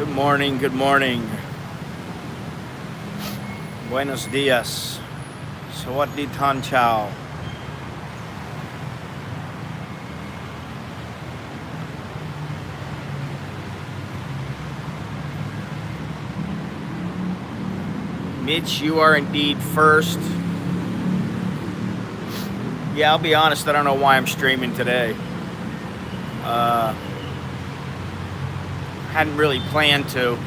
Good morning, good morning. Buenos dias. Sawadee tan chao. Mitch, you are indeed first. Yeah, I'll be honest, I don't know why I'm streaming today. Hadn't really planned to.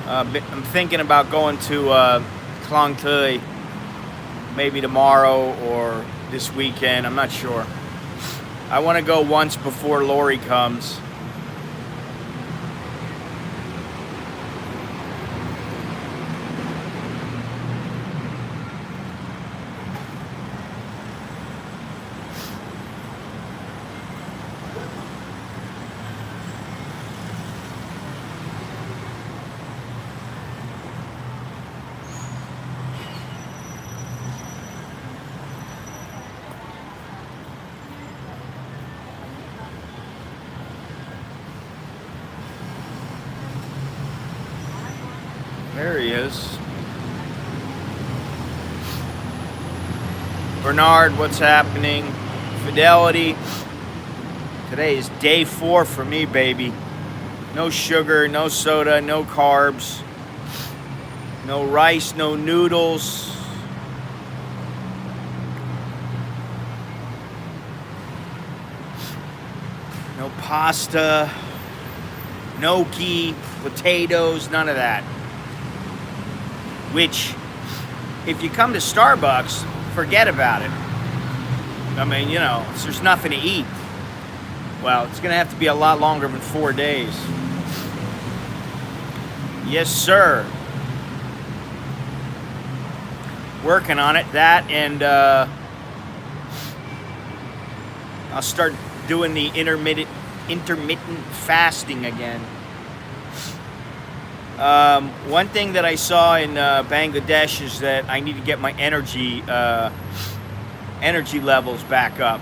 I'm thinking about going to Klang Tui maybe tomorrow or this weekend. I'm not sure. I want to go once before Lori comes. There he is. Bernard, what's happening? Fidelity. Today is day 4 for me, baby. No sugar, no soda, no carbs, no rice, no noodles. No pasta, gnocchi, potatoes, none of that. Which, if you come to Starbucks, forget about it. I mean, you know, there's nothing to eat. Well, it's going to have to be a lot longer than 4 days. Yes, sir. Working on it. That and I'll start doing the intermittent fasting again. One thing that I saw in Bangladesh is that I need to get my energy levels back up.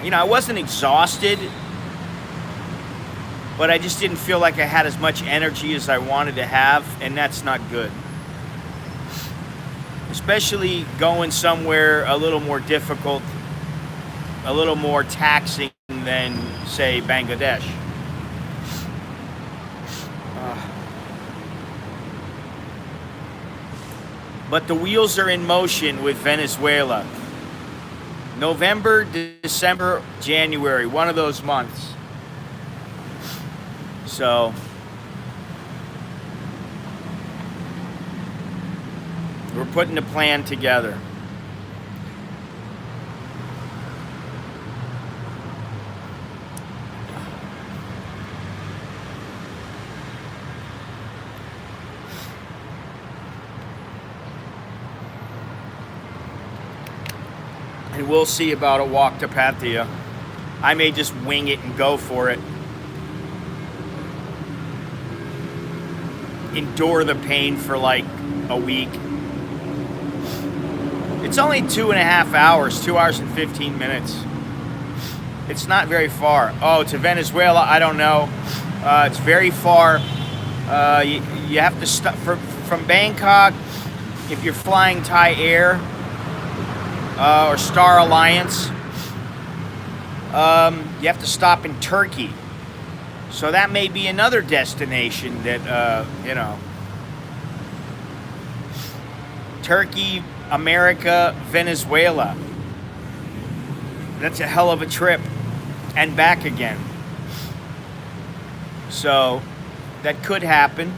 You know, I wasn't exhausted, but I just didn't feel like I had as much energy as I wanted to have, and that's not good. Especially going somewhere a little more difficult, a little more taxing than, say, Bangladesh. But the wheels are in motion with Venezuela. November, December, January, one of those months. So, we're putting a plan together. And we'll see about a walk to Pattaya. I may just wing it and go for it. Endure the pain for like a week. It's only 2.5 hours, 2 hours and 15 minutes. It's not very far. Oh, to Venezuela, I don't know. It's very far. You have to stop from Bangkok. If you're flying Thai Air, or Star Alliance, you have to stop in Turkey. So that may be another destination that, you know, Turkey, America, Venezuela. That's a hell of a trip. And back again. So that could happen.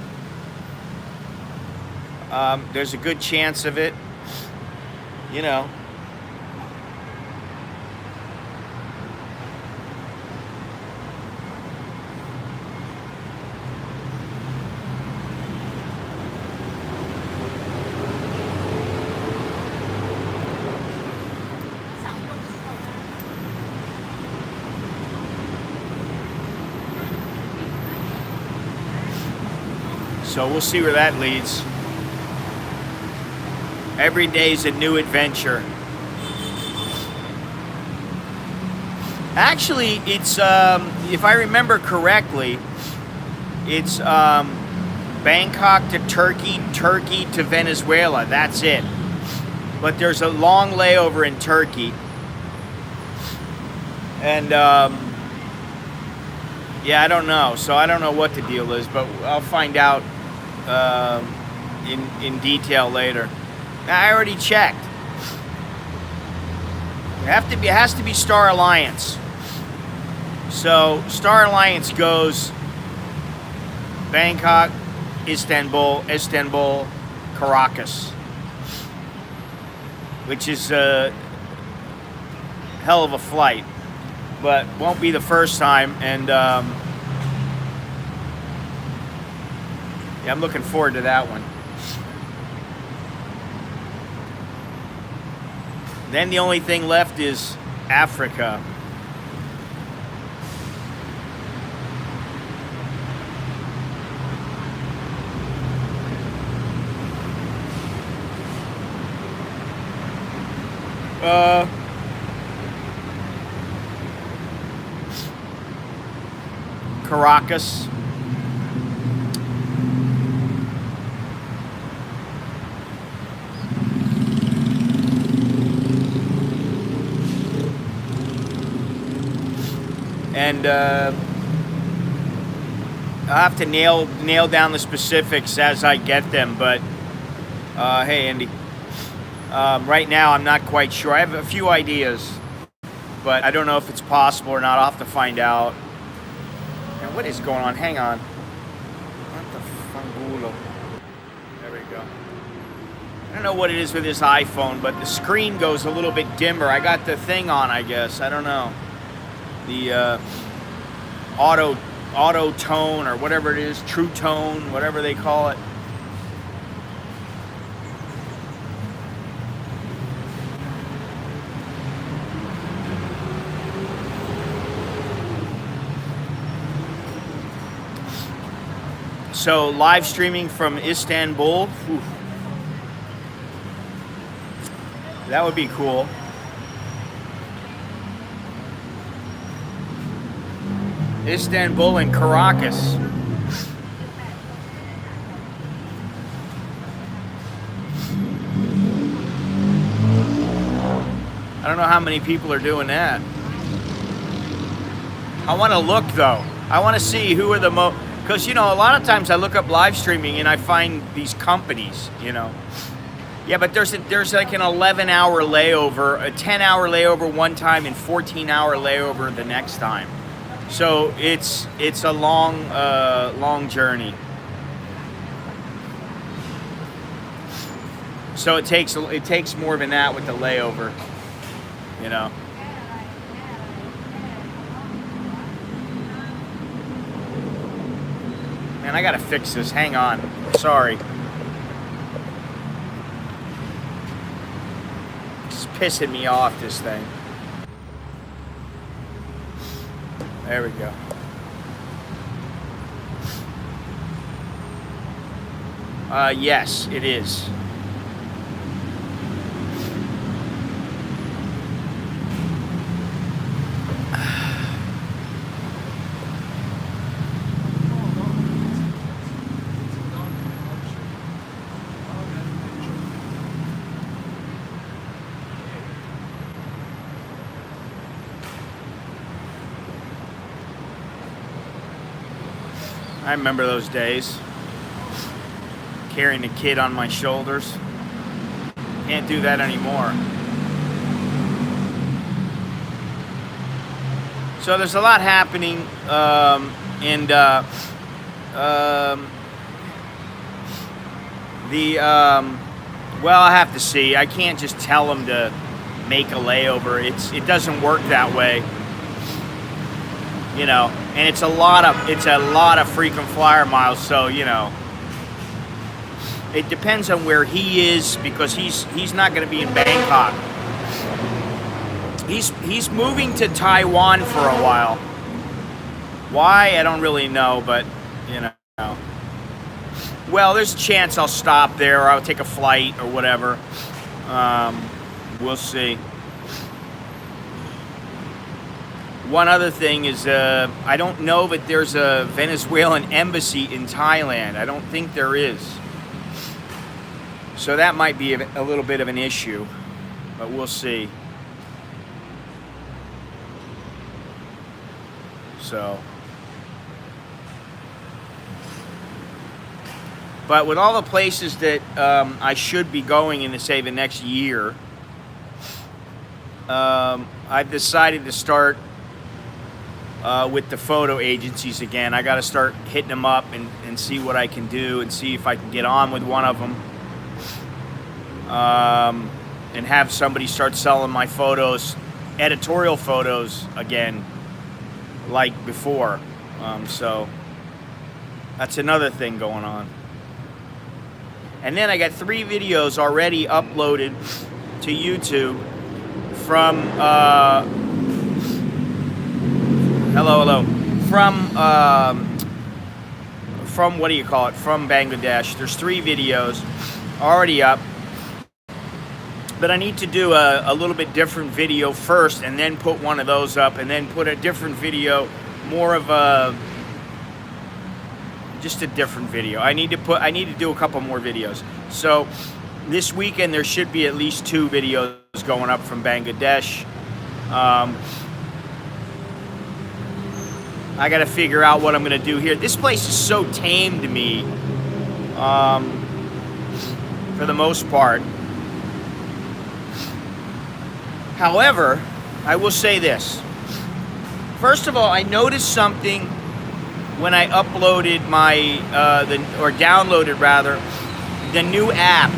There's a good chance of it, you know. So we'll see where that leads. Every day's a new adventure. Actually, it's if I remember correctly, it's Bangkok to Turkey, Turkey to Venezuela. That's it. But there's a long layover in Turkey, and yeah, I don't know. So I don't know what the deal is, but I'll find out in detail later. I already checked. It has to be Star Alliance. So Star Alliance goes Bangkok, Istanbul, Caracas, which is a hell of a flight, but won't be the first time. And yeah, I'm looking forward to that one. Then the only thing left is Africa. Caracas. And I'll have to nail down the specifics as I get them. But hey, Andy. Right now, I'm not quite sure. I have a few ideas, but I don't know if it's possible or not. I'll have to find out. And what is going on? Hang on. What the fangulo? There we go. I don't know what it is with this iPhone, but the screen goes a little bit dimmer. I got the thing on, I guess. I don't know. The auto tone or whatever it is, true tone, whatever they call it. So live streaming from Istanbul, whew, that would be cool. Istanbul and Caracas. I don't know how many people are doing that. I want to look though. I want to see who are the most. Because, you know, a lot of times I look up live streaming and I find these companies, you know. Yeah, but there's like an 11-hour layover, a 10-hour layover one time, and 14-hour layover the next time. So it's a long journey. So it takes more than that with the layover, you know. Man, I gotta fix this. Hang on. Sorry. It's pissing me off, this thing. There we go. Yes, it is. I remember those days. Carrying a kid on my shoulders. Can't do that anymore. So there's a lot happening, well, I have to see. I can't just tell them to make a layover. It doesn't work that way. You know, and it's a lot of frequent flyer miles, so, you know, it depends on where he is, because he's not going to be in Bangkok. He's moving to Taiwan for a while. Why? I don't really know, but, you know. Well, there's a chance I'll stop there, or I'll take a flight or whatever. We'll see. One other thing is, I don't know that there's a Venezuelan embassy in Thailand. I don't think there is. So that might be a little bit of an issue, but we'll see. So, but with all the places that I should be going in, say, the next year, I've decided to start with the photo agencies again. I got to start hitting them up and see what I can do and see if I can get on with one of them, and have somebody start selling my photos, editorial photos again, like before. So that's another thing going on. And then I got 3 videos already uploaded to YouTube from from what do you call it? From Bangladesh. There's 3 videos already up, but I need to do a little bit different video first, and then put one of those up, and then put a different video, more of just a different video. I need to do a couple more videos. So this weekend there should be at least 2 videos going up from Bangladesh. I got to figure out what I'm going to do here. This place is so tame to me, for the most part. However, I will say this. First of all, I noticed something when I uploaded my, or downloaded rather, the new app.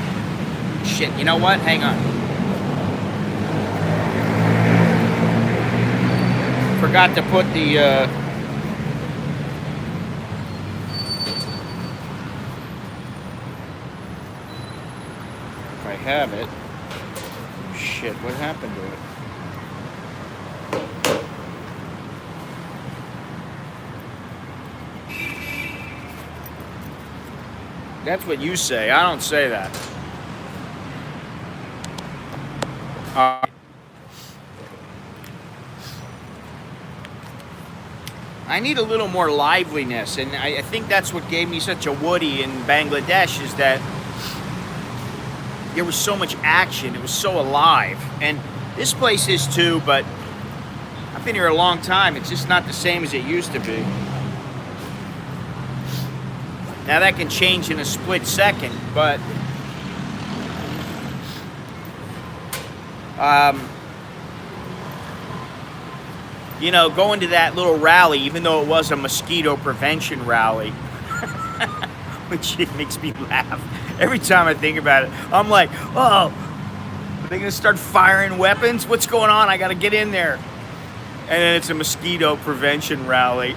Shit, you know what? Hang on. Forgot to put the, if I have it. Shit, what happened to it? That's what you say. I don't say that. I need a little more liveliness, and I think that's what gave me such a woody in Bangladesh, is that there was so much action. It was so alive. And this place is too, but I've been here a long time. It's just not the same as it used to be. Now that can change in a split second, but you know, going to that little rally, even though it was a mosquito prevention rally, which it makes me laugh every time I think about it. I'm like, oh, are they gonna start firing weapons? What's going on? I gotta get in there. And then it's a mosquito prevention rally.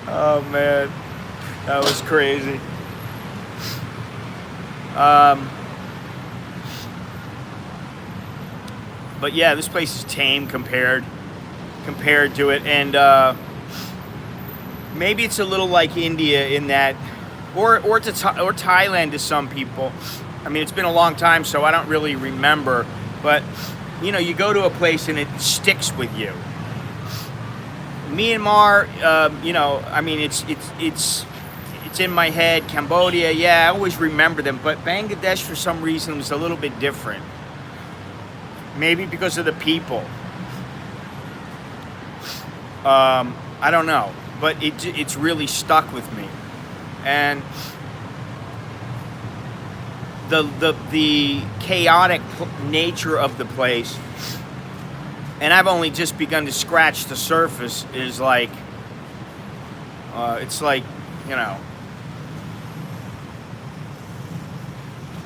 Oh man, that was crazy. But yeah, this place is tame compared to it, and maybe it's a little like India in that, or Thailand to some people. I mean, it's been a long time, so I don't really remember. But you know, you go to a place and it sticks with you. Myanmar, you know, I mean, it's in my head. Cambodia, yeah, I always remember them. But Bangladesh, for some reason, was a little bit different. Maybe because of the people. I don't know, but it's really stuck with me, and the chaotic nature of the place, and I've only just begun to scratch the surface, is like, it's like, you know,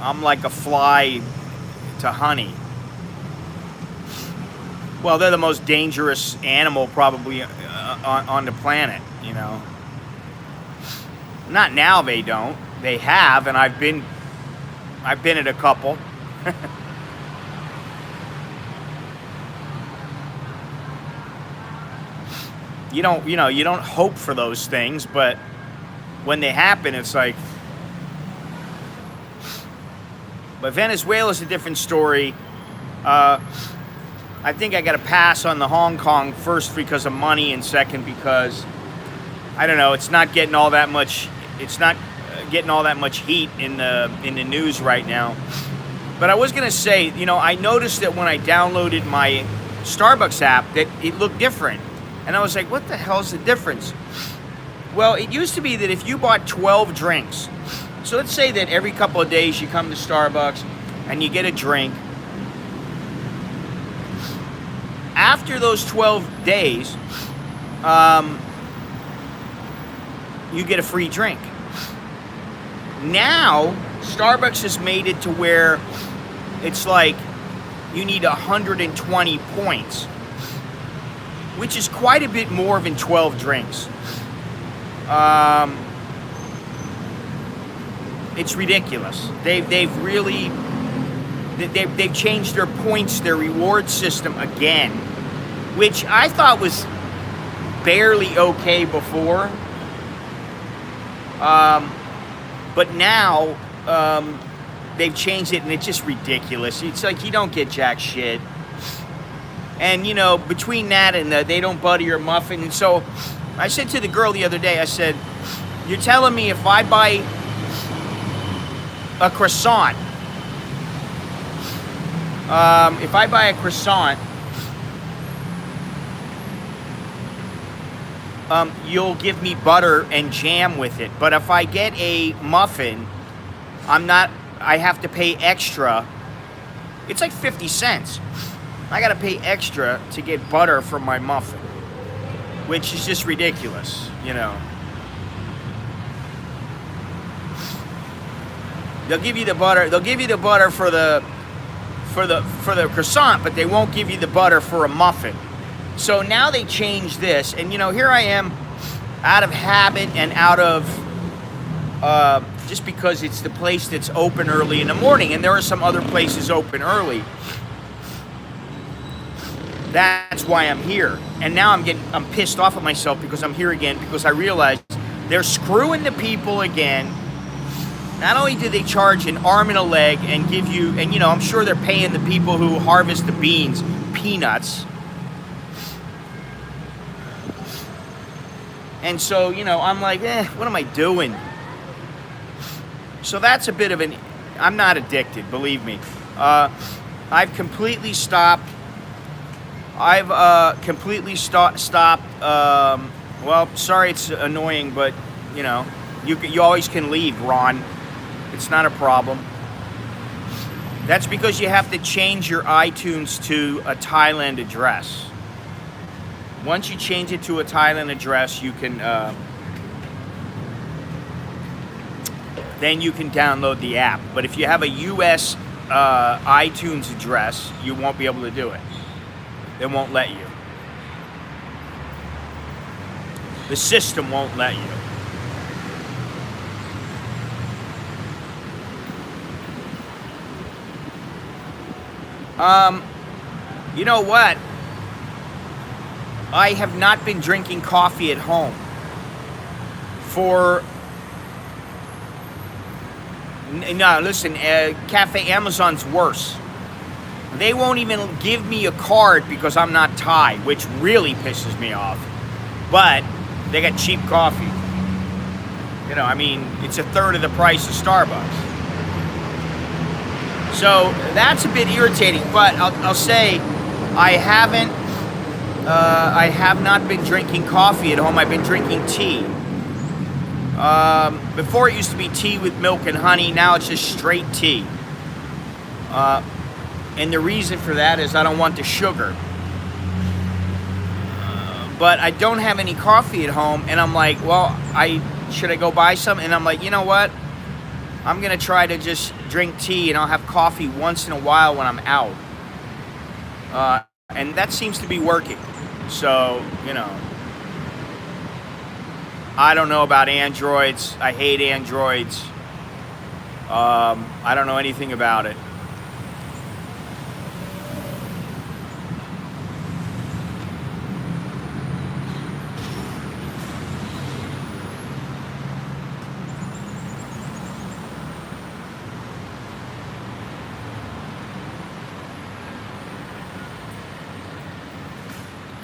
I'm like a fly to honey. Well, they're the most dangerous animal probably on the planet, you know. Not now, they don't. They have, and I've been at a couple. You don't hope for those things, but when they happen, it's like. But Venezuela's a different story. I think I got to pass on the Hong Kong, first because of money, and second because I don't know. It's not getting all that much. It's not getting all that much heat in the news right now. But I was gonna say, you know, I noticed that when I downloaded my Starbucks app, that it looked different, and I was like, what the hell is the difference? Well, it used to be that if you bought 12 drinks, so let's say that every couple of days you come to Starbucks and you get a drink. After those 12 days, you get a free drink. Now, Starbucks has made it to where it's like you need 120 points, which is quite a bit more than 12 drinks. It's ridiculous. They've really they've changed their points, their reward system again, which I thought was barely okay before. But now they've changed it, and it's just ridiculous. It's like you don't get jack shit. And, you know, between that and they don't butter your muffin. And so I said to the girl the other day, I said, you're telling me if I buy a croissant, you'll give me butter and jam with it. But if I get a muffin, I have to pay extra. It's like 50 cents. I got to pay extra to get butter for my muffin, which is just ridiculous, you know. They'll give you the butter for the croissant, but they won't give you the butter for a muffin. So now they changed this, and you know, here I am, out of habit and out of just because it's the place that's open early in the morning, and there are some other places open early. That's why I'm here, and now I'm pissed off at myself because I'm here again, because I realized they're screwing the people again. Not only do they charge an arm and a leg and give you, and you know, I'm sure they're paying the people who harvest the beans peanuts. And so, you know, I'm like, what am I doing? So that's a bit of an, I'm not addicted, believe me. I've completely stopped. Stopped. Well, sorry it's annoying, but, you know, you always can leave, Ron. It's not a problem. That's because you have to change your iTunes to a Thailand address. Once you change it to a Thailand address, you can then you can download the app. But if you have a US iTunes address, you won't be able to do it. They won't let you. The system won't let you. You know what? I have not been drinking coffee at home for... No, listen, Cafe Amazon's worse. They won't even give me a card because I'm not Thai, which really pisses me off. But they got cheap coffee. You know, I mean, it's a third of the price of Starbucks. So that's a bit irritating, but I'll say I have not been drinking coffee at home. I've been drinking tea. Before it used to be tea with milk and honey. Now it's just straight tea. And the reason for that is I don't want the sugar. But I don't have any coffee at home, and I'm like, well, should I go buy some? And I'm like, you know what? I'm going to try to just drink tea, and I'll have coffee once in a while when I'm out. And that seems to be working. So, you know, I don't know about Androids. I hate Androids. I don't know anything about it.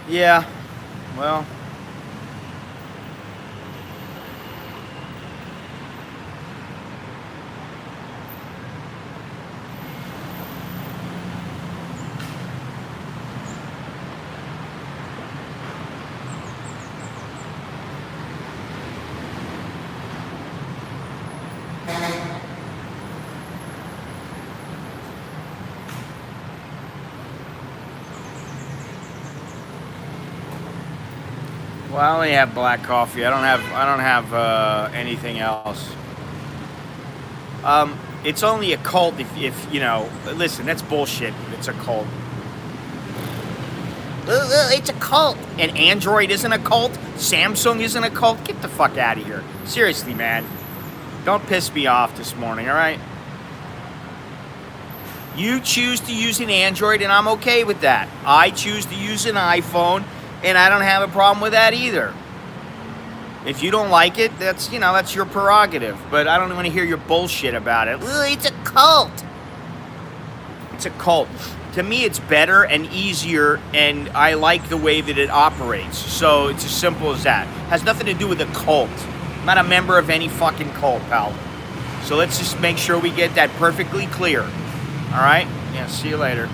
Yeah, well, I only have black coffee. I don't have anything else. It's only a cult if you know. Listen, that's bullshit. It's a cult. It's a cult. And Android isn't a cult. Samsung isn't a cult. Get the fuck out of here. Seriously, man. Don't piss me off this morning, all right? You choose to use an Android, and I'm okay with that. I choose to use an iPhone, and I don't have a problem with that either. If you don't like it, that's your prerogative. But I don't want to hear your bullshit about it. It's a cult. It's a cult. To me, it's better and easier, and I like the way that it operates. So it's as simple as that. Has nothing to do with a cult. I'm not a member of any fucking cult, pal. So let's just make sure we get that perfectly clear. All right? Yeah, see you later.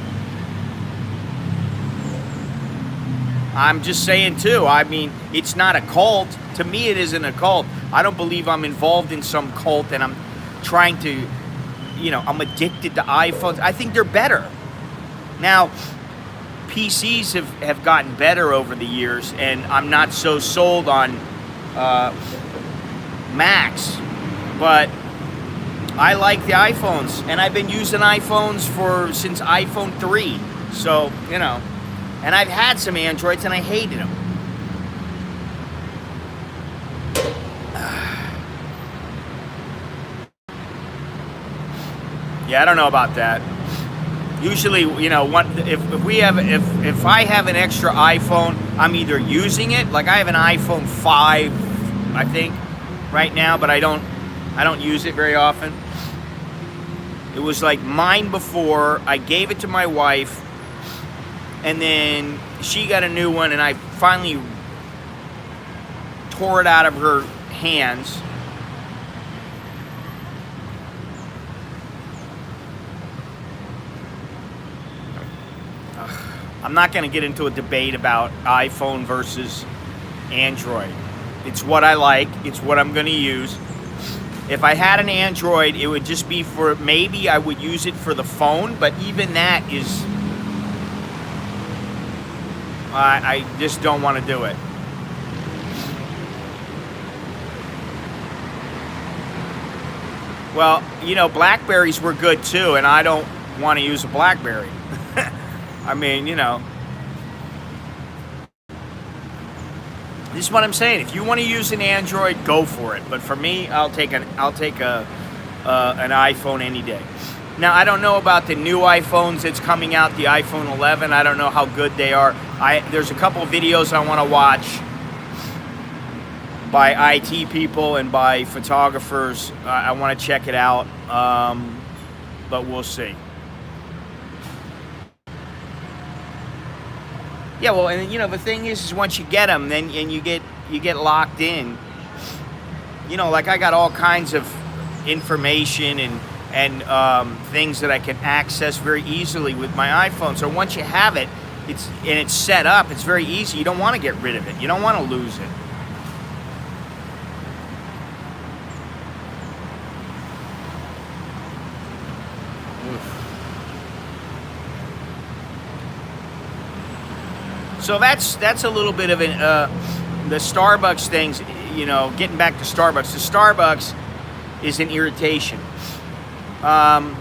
I'm just saying, too. I mean, it's not a cult. To me, it isn't a cult. I don't believe I'm involved in some cult and I'm trying to, I'm addicted to iPhones. I think they're better. Now, PCs have gotten better over the years, and I'm not so sold on Macs. But I like the iPhones, and I've been using iPhones since iPhone 3. So, and I've had some Androids, and I hated them. Yeah, I don't know about that. Usually, if I have an extra iPhone, I'm either using it, like I have an iPhone 5, I think, right now, but I don't use it very often. It was like mine before. I gave it to my wife, and then she got a new one, and I finally tore it out of her hands. I'm not going to get into a debate about iPhone versus Android. It's what I like. It's what I'm going to use. If I had an Android, it would just be maybe I would use it for the phone, but even that is, I just don't want to do it. Well, Blackberries were good too, and I don't want to use a Blackberry. I mean, this is what I'm saying. If you want to use an Android, go for it. But for me, I'll take an iPhone any day. Now, I don't know about the new iPhones that's coming out, the iPhone 11. I don't know how good they are. There's a couple of videos I want to watch by IT people and by photographers. I want to check it out, but we'll see. Yeah, well, and the thing is once you get them, then and you get locked in. Like I got all kinds of information and things that I can access very easily with my iPhone. So once you have it, it's set up. It's very easy. You don't want to get rid of it. You don't want to lose it. So that's a little bit of the Starbucks things, getting back to Starbucks. The Starbucks is an irritation. And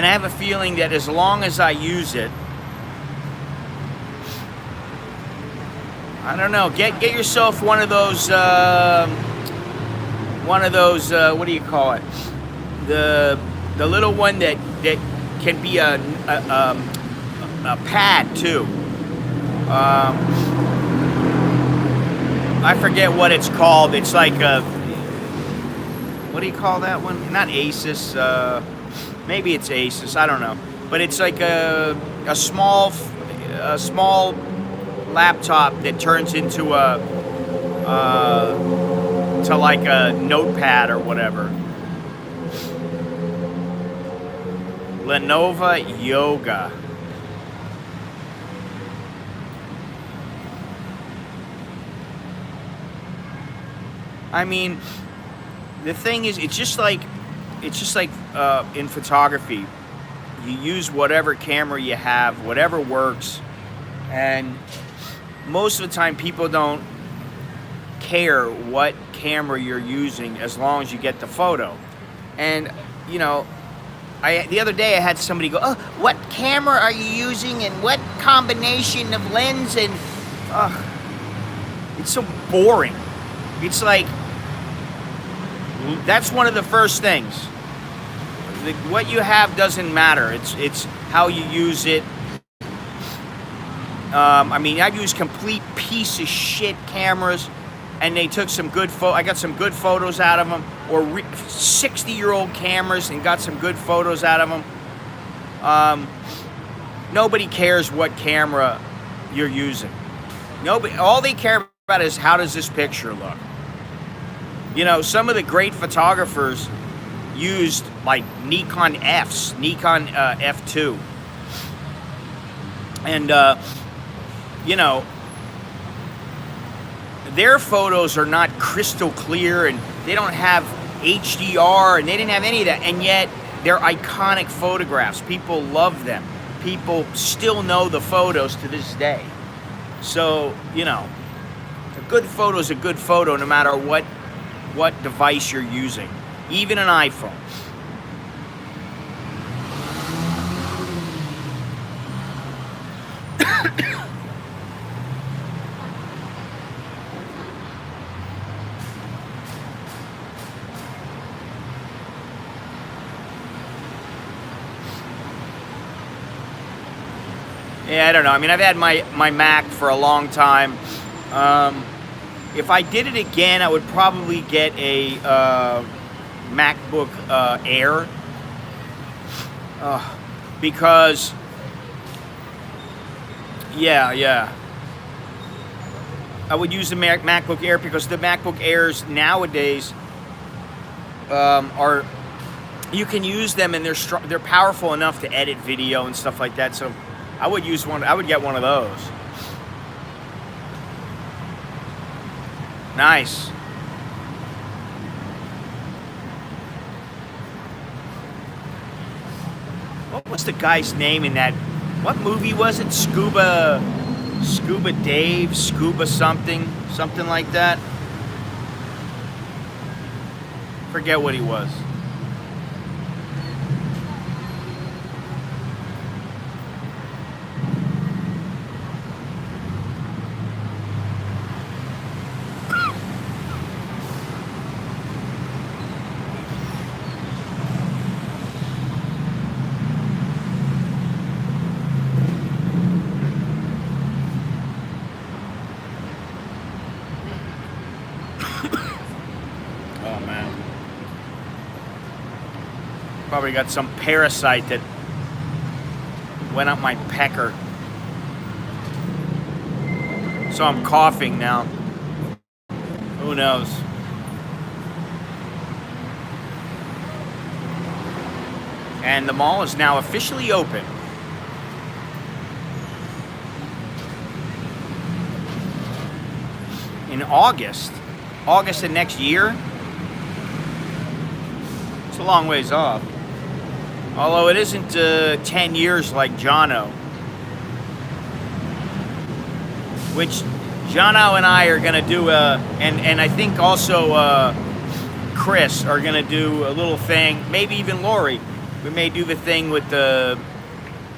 I have a feeling that as long as I use it, I don't know, get yourself one of those, what do you call it? The little one that can be a pad too. I forget what it's called. It's like what do you call that one? Not Asus. Maybe it's Asus. I don't know. But it's like a small a small laptop that turns into to like a notepad or whatever. Lenovo Yoga. I mean, the thing is, it's just like in photography. You use whatever camera you have, whatever works, and most of the time people don't care what camera you're using as long as you get the photo. And you know, the other day I had somebody go, "Oh, what camera are you using and what combination of lens?" And it's so boring. It's like, that's one of the first things. What you have doesn't matter. It's how you use it. I mean, I've used complete piece of shit cameras, and they took some good I got some good photos out of them. Or 60-year-old cameras and got some good photos out of them. Nobody cares what camera you're using. Nobody. All they care about is, how does this picture look? You know, some of the great photographers used like Nikon Fs, Nikon F2. And, you know, their photos are not crystal clear, and they don't have HDR, and they didn't have any of that. And yet, they're iconic photographs. People love them. People still know the photos to this day. So, you know, a good photo is a good photo no matter what device you're using, even an iPhone. Yeah, I don't know. I mean, I've had my Mac for a long time. If I did it again, I would probably get a MacBook Air. Because, yeah. I would use the MacBook Air because the MacBook Airs nowadays are, you can use them, and they're powerful enough to edit video and stuff like that. So I would use one. I would get one of those. Nice. What was the guy's name in that? What movie was it? Scuba Dave, Scuba something like that. Forget what he was. Probably got some parasite that went up my pecker. So I'm coughing now. Who knows? And the mall is now officially open. In August of next year. It's a long ways off. Although it isn't 10 years like Jono. Which Jono and I are going to do, and I think also Chris are going to do a little thing, maybe even Lori. We may do the thing with the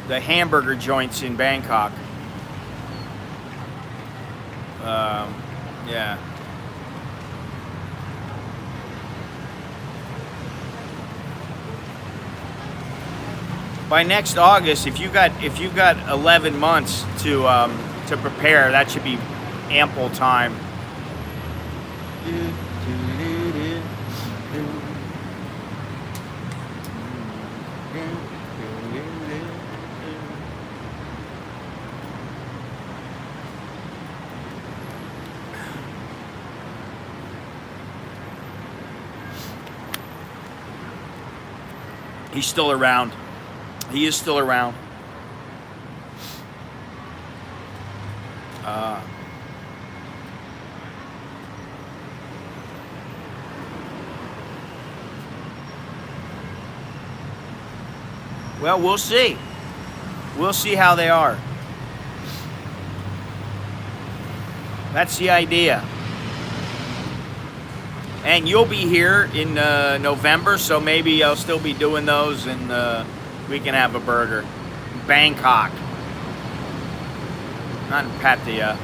hamburger joints in Bangkok. Yeah. By next August, if you got 11 months to prepare, that should be ample time. He's still around. He is still around. Well, we'll see. We'll see how they are. That's the idea. And you'll be here in November, so maybe I'll still be doing those, and we can have a burger. Bangkok. Not in Pattaya.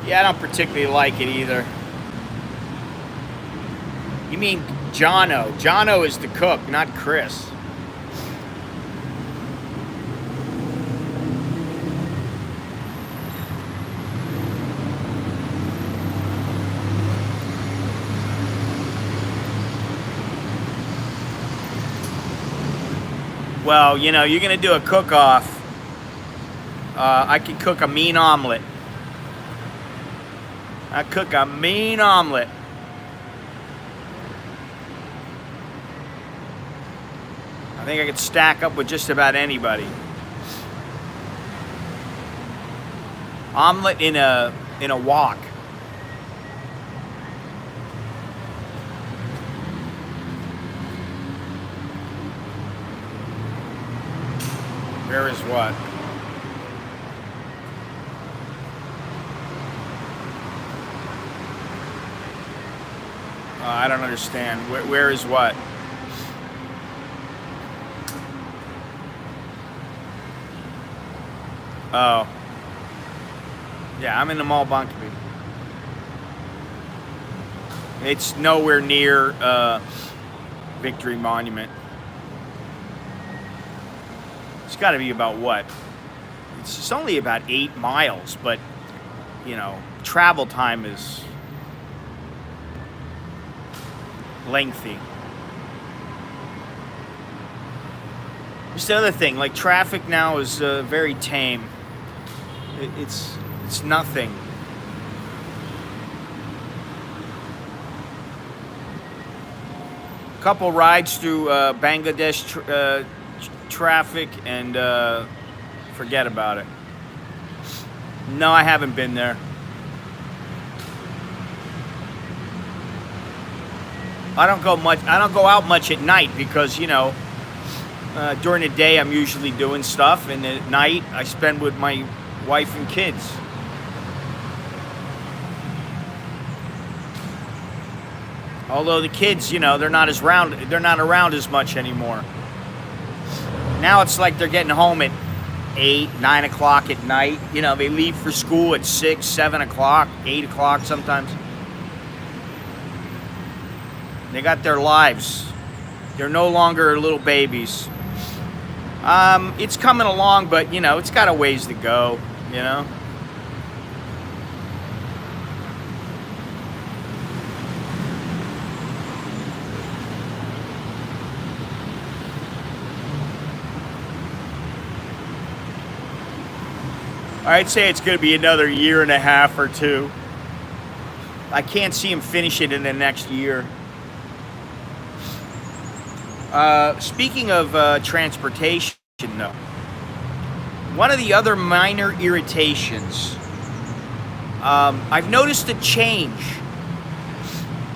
Yeah, I don't particularly like it either. You mean Jono? Jono is the cook, not Chris. Well, you know, you're gonna do a cook-off. I can cook a mean omelet. I cook a mean omelet. I think I could stack up with just about anybody. Omelet in a wok. Where is what? I don't understand. Where is what? Oh. Yeah, I'm in the mall Bangkok. It's nowhere near Victory Monument. It's got to be about what? It's only about 8 miles, but, you know, travel time is lengthy. Just the other thing, like traffic now is very tame. It's nothing. Couple rides through Bangladesh traffic and forget about it. No, I haven't been there. I don't go out much at night because, you know, during the day I'm usually doing stuff, and at night I spend with my wife and kids. Although the kids, you know, they're not around as much anymore. Now it's like they're getting home at 8, 9 o'clock at night. You know, they leave for school at 6, 7 o'clock, 8 o'clock sometimes. They got their lives. They're no longer little babies. It's coming along, but, you know, it's got a ways to go, you know. I'd say it's going to be another year and a half or two. I can't see him finish it in the next year. Speaking of transportation, though, one of the other minor irritations, I've noticed a change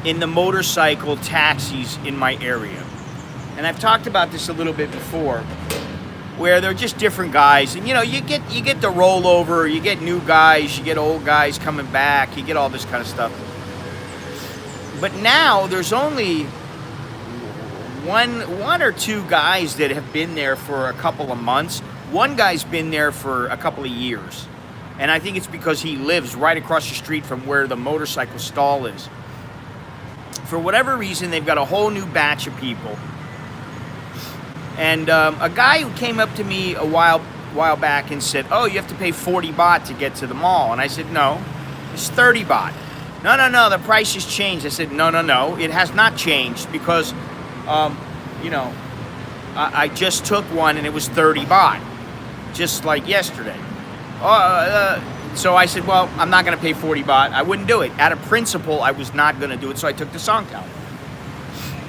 in the motorcycle taxis in my area. And I've talked about this a little bit before, where they're just different guys. And, you know, you get the rollover, you get new guys, you get old guys coming back, you get all this kind of stuff. But now there's only one or two guys that have been there for a couple of months. One guy's been there for a couple of years. And I think it's because he lives right across the street from where the motorcycle stall is. For whatever reason, they've got a whole new batch of people. And a guy who came up to me a while back and said, oh, you have to pay 40 baht to get to the mall. And I said, no, it's 30 baht. No, the price has changed. I said, no, it has not changed because, I just took one and it was 30 baht, just like yesterday. So I said, well, I'm not going to pay 40 baht. I wouldn't do it. Out of principle, I was not going to do it, so I took the song towel.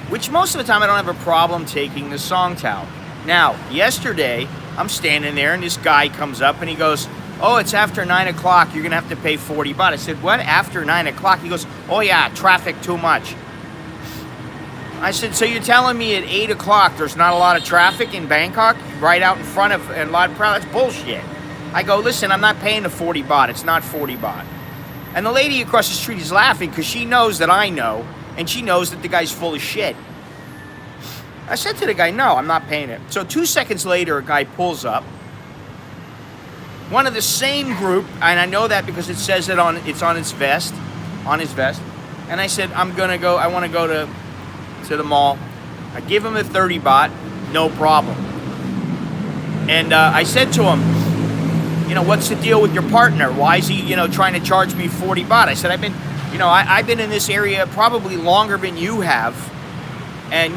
Which most of the time I don't have a problem taking the song towel. Now, yesterday, I'm standing there and this guy comes up and he goes, oh, it's after 9 o'clock. You're going to have to pay 40 baht. I said, what? After 9 o'clock? He goes, oh, yeah, traffic too much. I said, so you're telling me at 8 o'clock there's not a lot of traffic in Bangkok? Right out in front of Lot Proud? That's bullshit. I go, listen, I'm not paying the 40 baht. It's not 40 baht. And the lady across the street is laughing because she knows that I know, and she knows that the guy's full of shit. I said to the guy, no, I'm not paying it. So 2 seconds later, a guy pulls up. One of the same group, and I know that because it says it on his vest. And I said, I want to go to the mall. I give him the 30 baht, no problem. And I said to him, what's the deal with your partner? Why is he, trying to charge me 40 baht? I said, I've been in this area probably longer than you have. And,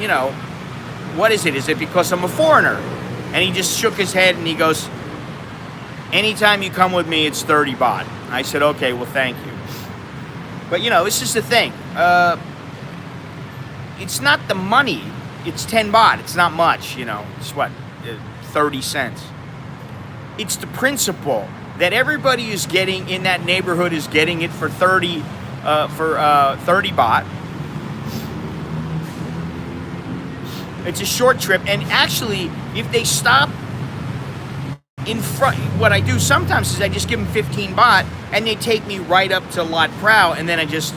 what is it? Is it because I'm a foreigner? And he just shook his head and he goes, anytime you come with me, it's 30 baht. I said, okay, well, thank you. But, this is the thing. It's not the money. It's 10 baht. It's not much, It's what, 30 cents. It's the principle that everybody is getting in that neighborhood is getting it for 30 baht. It's a short trip, and actually, if they stop in front, what I do sometimes is I just give them 15 baht, and they take me right up to Lot Prow, and then I just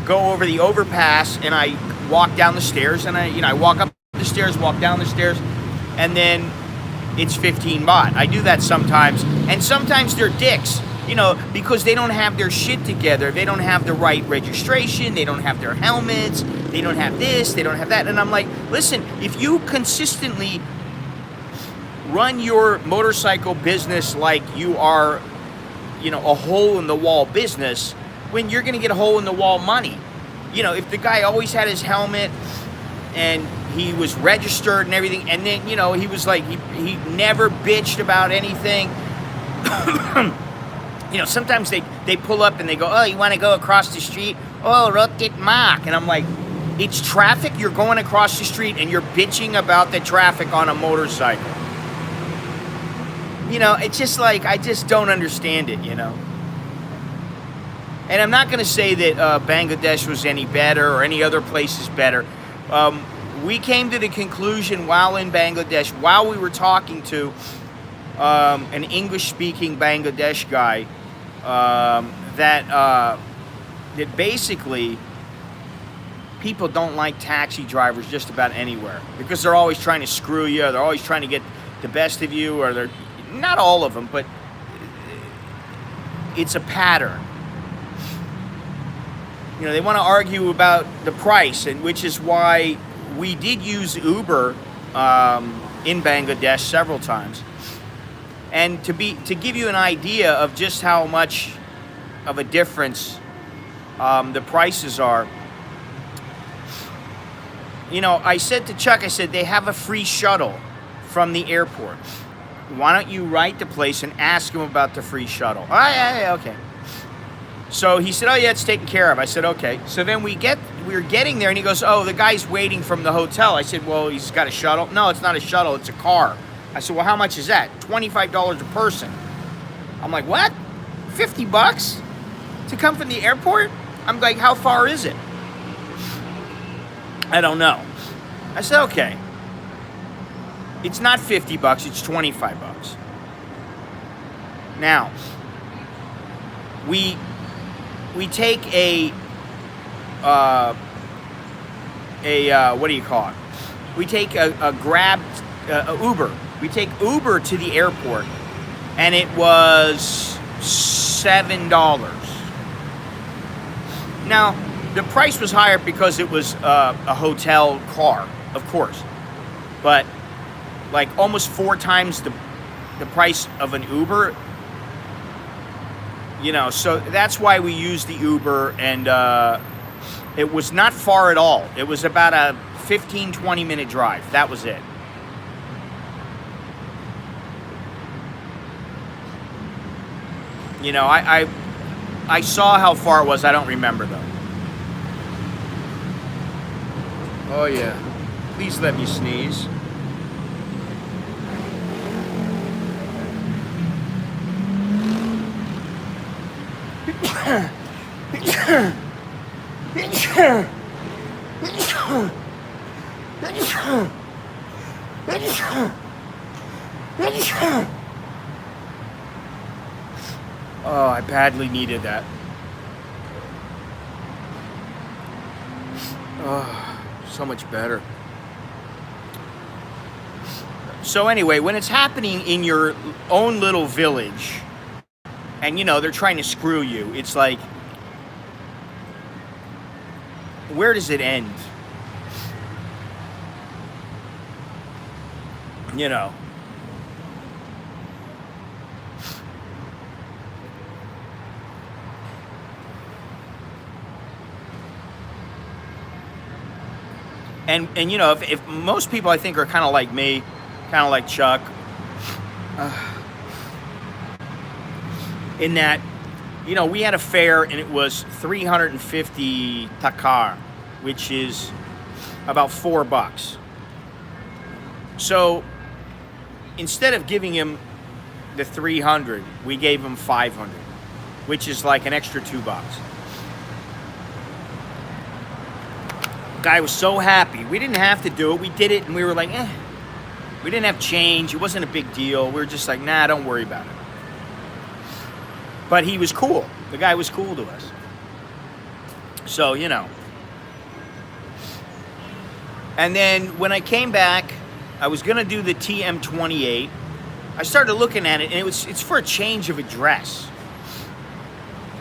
go over the overpass, and I walk down the stairs, and I walk up the stairs, walk down the stairs, and then it's 15 baht. I do that sometimes, and sometimes they're dicks, because they don't have their shit together. They don't have the right registration. They don't have their helmets. They don't have this. They don't have that. And I'm like, listen, if you consistently run your motorcycle business like you are, a hole-in-the-wall business, when you're going to get a hole-in-the-wall money. If the guy always had his helmet and he was registered and everything, and then, he was like, he never bitched about anything. Sometimes they pull up and they go, oh, you want to go across the street? Oh, Rocket Mark. And I'm like, it's traffic. You're going across the street and you're bitching about the traffic on a motorcycle. It's just like, I just don't understand it, And I'm not going to say that Bangladesh was any better or any other place is better. We came to the conclusion while in Bangladesh, while we were talking to an English-speaking Bangladesh guy, that basically people don't like taxi drivers just about anywhere because they're always trying to screw you. They're always trying to get the best of you, or they're not all of them, but it's a pattern. They want to argue about the price, and which is why we did use Uber in Bangladesh several times. And to give you an idea of just how much of a difference the prices are, I said to Chuck, I said, they have a free shuttle from the airport. Why don't you write the place and ask them about the free shuttle? Oh, yeah, okay. So he said, oh, yeah, it's taken care of. I said, okay. So then we were getting there, and he goes, oh, the guy's waiting from the hotel. I said, well, he's got a shuttle. No, it's not a shuttle. It's a car. I said, well, how much is that? $25 a person. I'm like, what? 50 bucks to come from the airport? I'm like, how far is it? I don't know. I said, okay. It's not 50 bucks, it's 25 bucks. Now, we take a what do you call it? We take a Grab, Uber. We take Uber to the airport, and it was $7. Now, the price was higher because it was a hotel car, of course, but like almost 4 times the price of an Uber. You know, so that's why we used the Uber, and it was not far at all. It was about a 15-20 minute drive. That was it. You know, I saw how far it was. I don't remember though. Oh yeah. Please let me sneeze. Oh, I badly needed that. Oh, so much better. So anyway, when it's happening in your own little village, and you know, they're trying to screw you, it's like, where does it end? You know. And you know, if most people I think are kind of like me, kind of like Chuck, in that, you know, we had a fare and it was 350 takar, which is about $4. So instead of giving him the 300, we gave him 500, which is like an extra $2. Guy was so happy. We didn't have to do it. We did it, and we were like, eh. We didn't have change. It wasn't a big deal. We were just like, nah, don't worry about it. But he was cool. The guy was cool to us. So, you know. And then when I came back, I was going to do the TM28. I started looking at it, and it's for a change of address.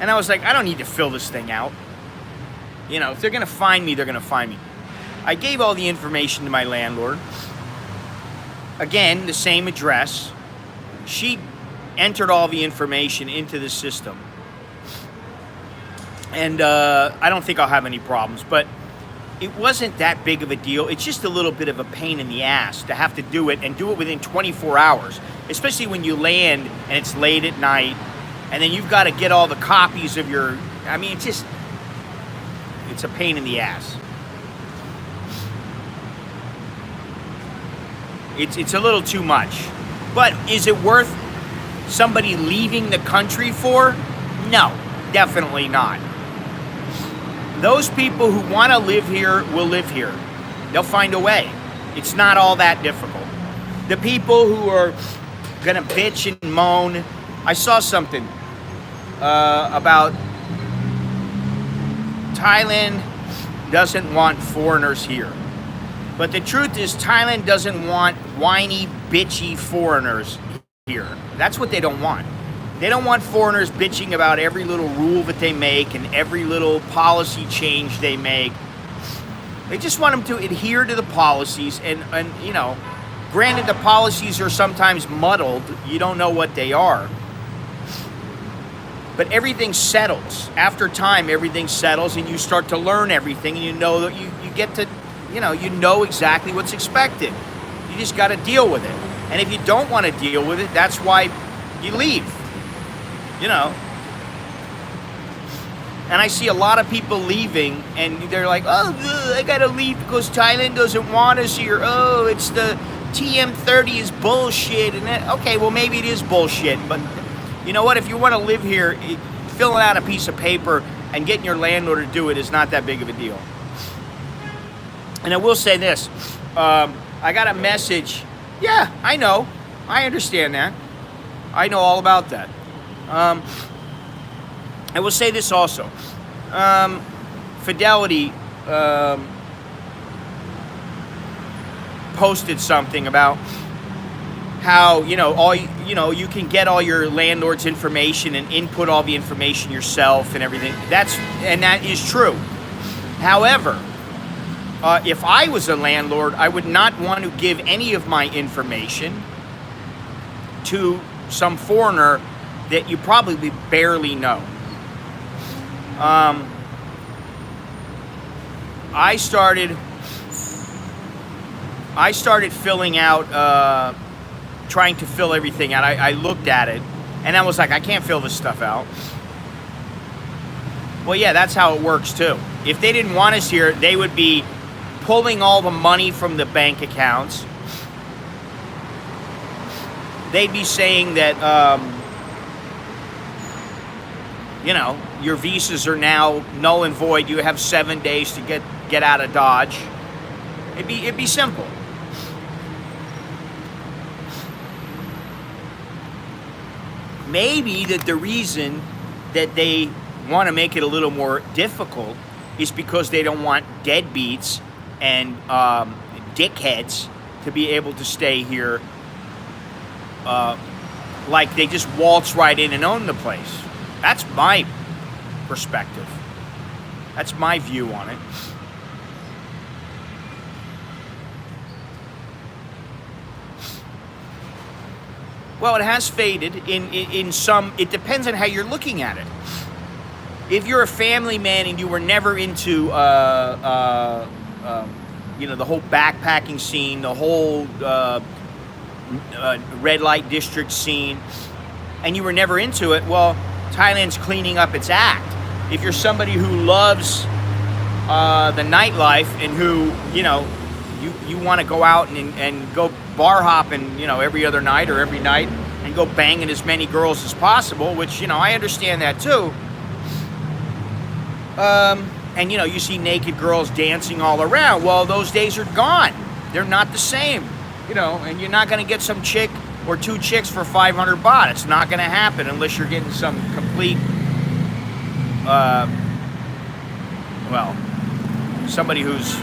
And I was like, I don't need to fill this thing out. You know, if they're going to find me, they're going to find me. I gave all the information to my landlord. Again, the same address. She entered all the information into the system. And I don't think I'll have any problems. But it wasn't that big of a deal. It's just a little bit of a pain in the ass to have to do it and do it within 24 hours. Especially when you land and it's late at night. And then you've got to get all the copies of your... I mean, it's a pain in the ass. It's a little too much. But is it worth somebody leaving the country for? No, definitely not. Those people who want to live here will live here. They'll find a way. It's not all that difficult. The people who are gonna bitch and moan. I saw something about Thailand doesn't want foreigners here. But the truth is, Thailand doesn't want whiny, bitchy foreigners here. That's what they don't want. They don't want foreigners bitching about every little rule that they make and every little policy change they make. They just want them to adhere to the policies and you know, granted the policies are sometimes muddled. You don't know what they are. But everything settles. After time, everything settles and you start to learn everything and you know that you get to, you know exactly what's expected. You just got to deal with it. And if you don't want to deal with it, that's why you leave. You know. And I see a lot of people leaving and they're like, oh, I got to leave because Thailand doesn't want us here. Oh, it's the TM30 is bullshit. And that, okay, well, maybe it is bullshit. But you know what? If you want to live here, filling out a piece of paper and getting your landlord to do it is not that big of a deal. And I will say this. I got a message. Yeah, I know. I understand that. I know all about that. I will say this also. Fidelity posted something about how, you can get all your landlord's information and input all the information yourself and everything. That is true. However, if I was a landlord, I would not want to give any of my information to some foreigner that you probably barely know. I started filling out, trying to fill everything out. I looked at it, and I was like, I can't fill this stuff out. Well, yeah, that's how it works too. If they didn't want us here, they would be pulling all the money from the bank accounts. They'd be saying that, your visas are now null and void. You have 7 days to get out of Dodge. It'd be simple. Maybe that the reason that they want to make it a little more difficult is because they don't want deadbeats and dickheads to be able to stay here, like they just waltz right in and own the place. That's my perspective. That's my view on it. Well, it has faded in some. It depends on how you're looking at it. If you're a family man and you were never into, the whole backpacking scene, the whole red light district scene, and you were never into it, well, Thailand's cleaning up its act. If you're somebody who loves the nightlife and who, you want to go out and go bar hopping, every other night or every night and go banging as many girls as possible, which, I understand that too. And, you see naked girls dancing all around. Well, those days are gone. They're not the same, and you're not going to get some chick or two chicks for 500 baht. It's not going to happen unless you're getting some complete, somebody who's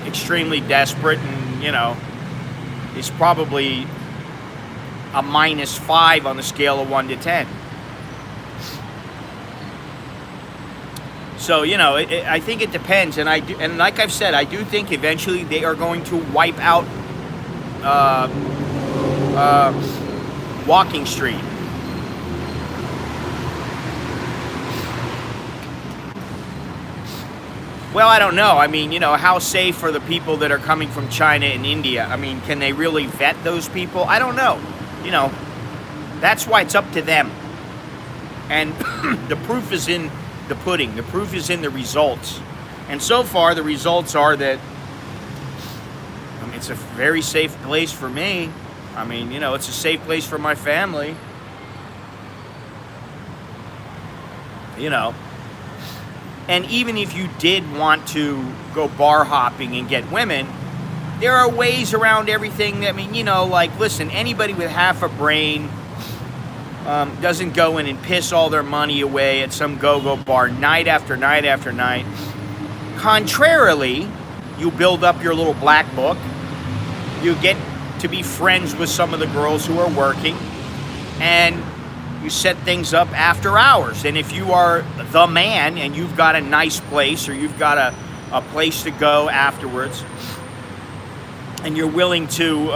extremely desperate and, is probably a -5 on the scale of 1 to 10. So, I think it depends, and like I've said, I do think eventually they are going to wipe out Walking Street. Well, I don't know. I mean, how safe are the people that are coming from China and India? I mean, can they really vet those people? I don't know. That's why it's up to them. And the proof is in the pudding. The proof is in the results. And so far, the results are that it's a very safe place for me. I mean, it's a safe place for my family. And even if you did want to go bar hopping and get women, there are ways around everything. I mean, listen, anybody with half a brain doesn't go in and piss all their money away at some go-go bar night after night after night. Contrarily, you build up your little black book. You get to be friends with some of the girls who are working, and you set things up after hours. And if you are the man and you've got a nice place or you've got a place to go afterwards, and you're willing to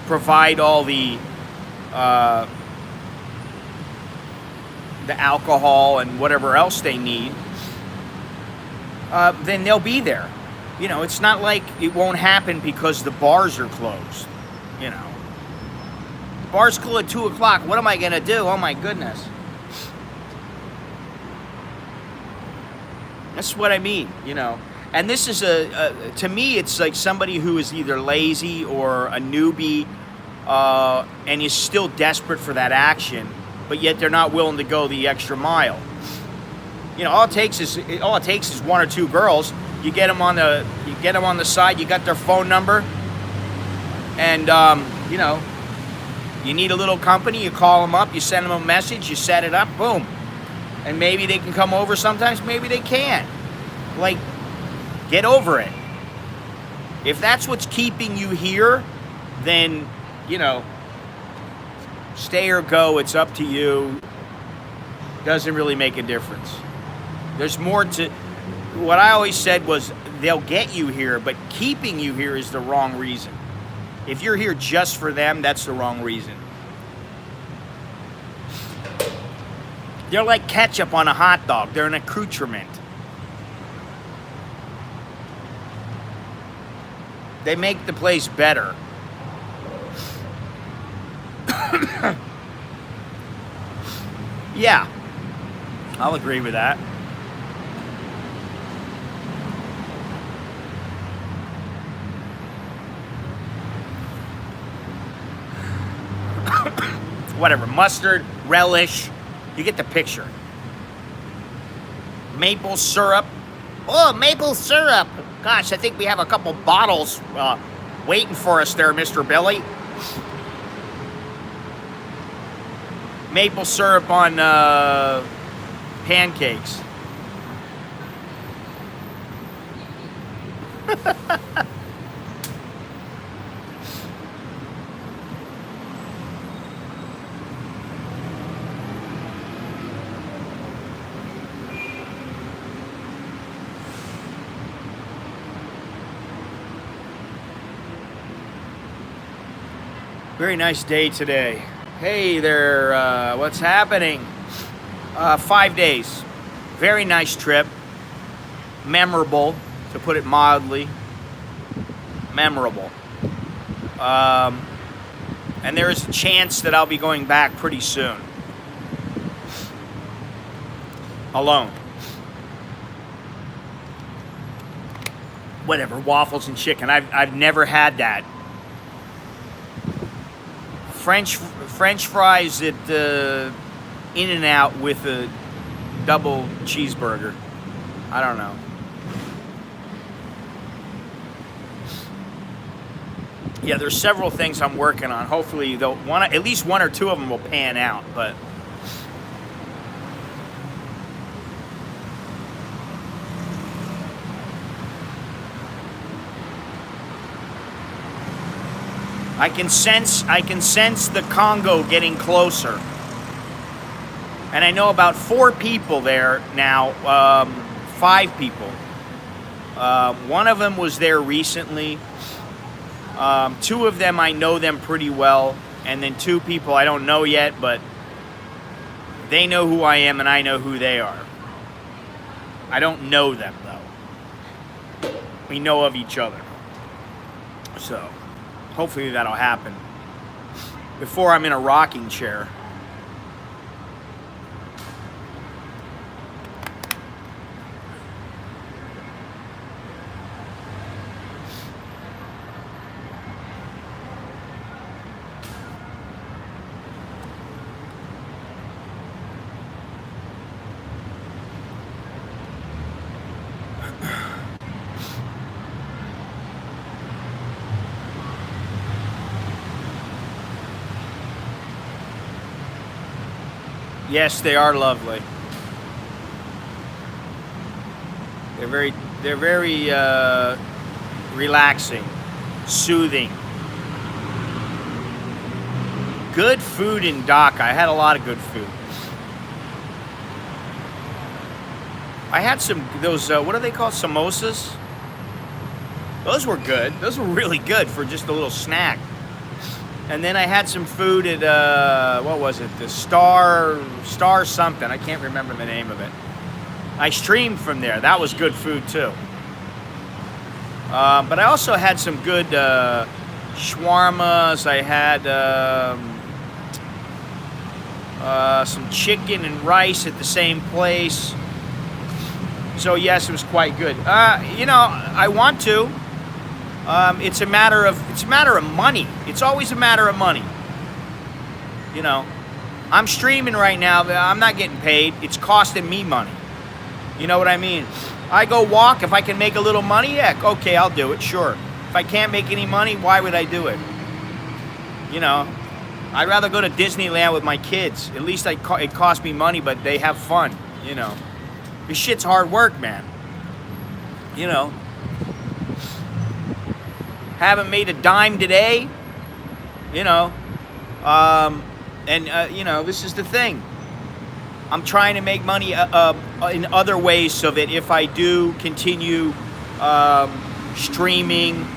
provide all the alcohol and whatever else they need, then they'll be there. It's not like it won't happen because the bars are closed. Bar's cool at 2 o'clock. What am I going to do? Oh, my goodness. That's what I mean, And this is to me, it's like somebody who is either lazy or a newbie and is still desperate for that action, but yet they're not willing to go the extra mile. All it takes is 1 or 2 girls. You get them on the side. You got their phone number, and you need a little company, you call them up, you send them a message, you set it up, boom. And maybe they can come over sometimes, maybe they can't. Like, get over it. If that's what's keeping you here, then, you know, stay or go. It's up to you. Doesn't really make a difference. There's more to... What I always said was, they'll get you here, but keeping you here is the wrong reason. If you're here just for them, that's the wrong reason. They're like ketchup on a hot dog. They're an accoutrement. They make the place better. Yeah, I'll agree with that. Whatever, mustard, relish, you get the picture. Maple syrup. Oh, maple syrup. Gosh, I think we have a couple bottles waiting for us there, Mr. Billy. Maple syrup on pancakes. Very nice day today. Hey there, what's happening? 5 days. Very nice trip. Memorable, to put it mildly. Memorable. And there is a chance that I'll be going back pretty soon. Alone. Whatever, waffles and chicken. I've never had that. French fries at In-N-Out with a double cheeseburger. I don't know. Yeah, there's several things I'm working on. Hopefully, at least one or two of them will pan out. But I can sense the Congo getting closer. And I know about 4 people there now, 5 people. One of them was there recently. 2 of them, I know them pretty well. And then 2 people I don't know yet, but they know who I am and I know who they are. I don't know them, though. We know of each other. So... hopefully that'll happen before I'm in a rocking chair. Yes, they are lovely. They're very relaxing, soothing. Good food in Dhaka. I had a lot of good food. I had those, what are they called? Samosas? Those were good. Those were really good for just a little snack. And then I had some food at, what was it? The Star something. I can't remember the name of it. I streamed from there. That was good food too. But I also had some good shawarmas. I had some chicken and rice at the same place. So yes, it was quite good. You know, I want to. It's a matter of money. It's always a matter of money. You know, I'm streaming right now. I'm not getting paid. It's costing me money. You know what I mean? I go walk. If I can make a little money, yeah, okay, I'll do it. Sure. If I can't make any money, why would I do it? You know, I'd rather go to Disneyland with my kids. At least it costs me money, but they have fun. You know, this shit's hard work, man. You know, haven't made a dime today. You know, you know, this is the thing. I'm trying to make money in other ways so that if I do continue streaming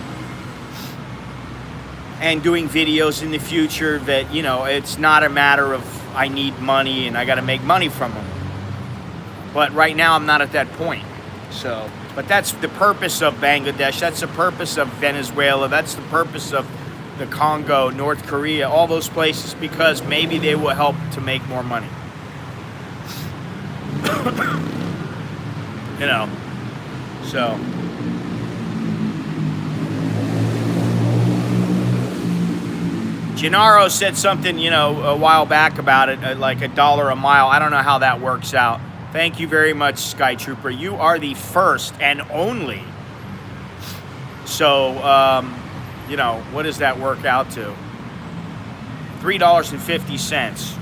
and doing videos in the future, that, you know, it's not a matter of I need money and I got to make money from them. But right now I'm not at that point. So, but that's the purpose of Bangladesh. That's the purpose of Venezuela. That's the purpose of the Congo, North Korea, all those places, because maybe they will help to make more money. You know, so. Gennaro said something, you know, a while back about it, like $1 a mile. I don't know how that works out. Thank you very much, Sky Trooper. You are the first and only. So, you know, what does that work out to? $3.50.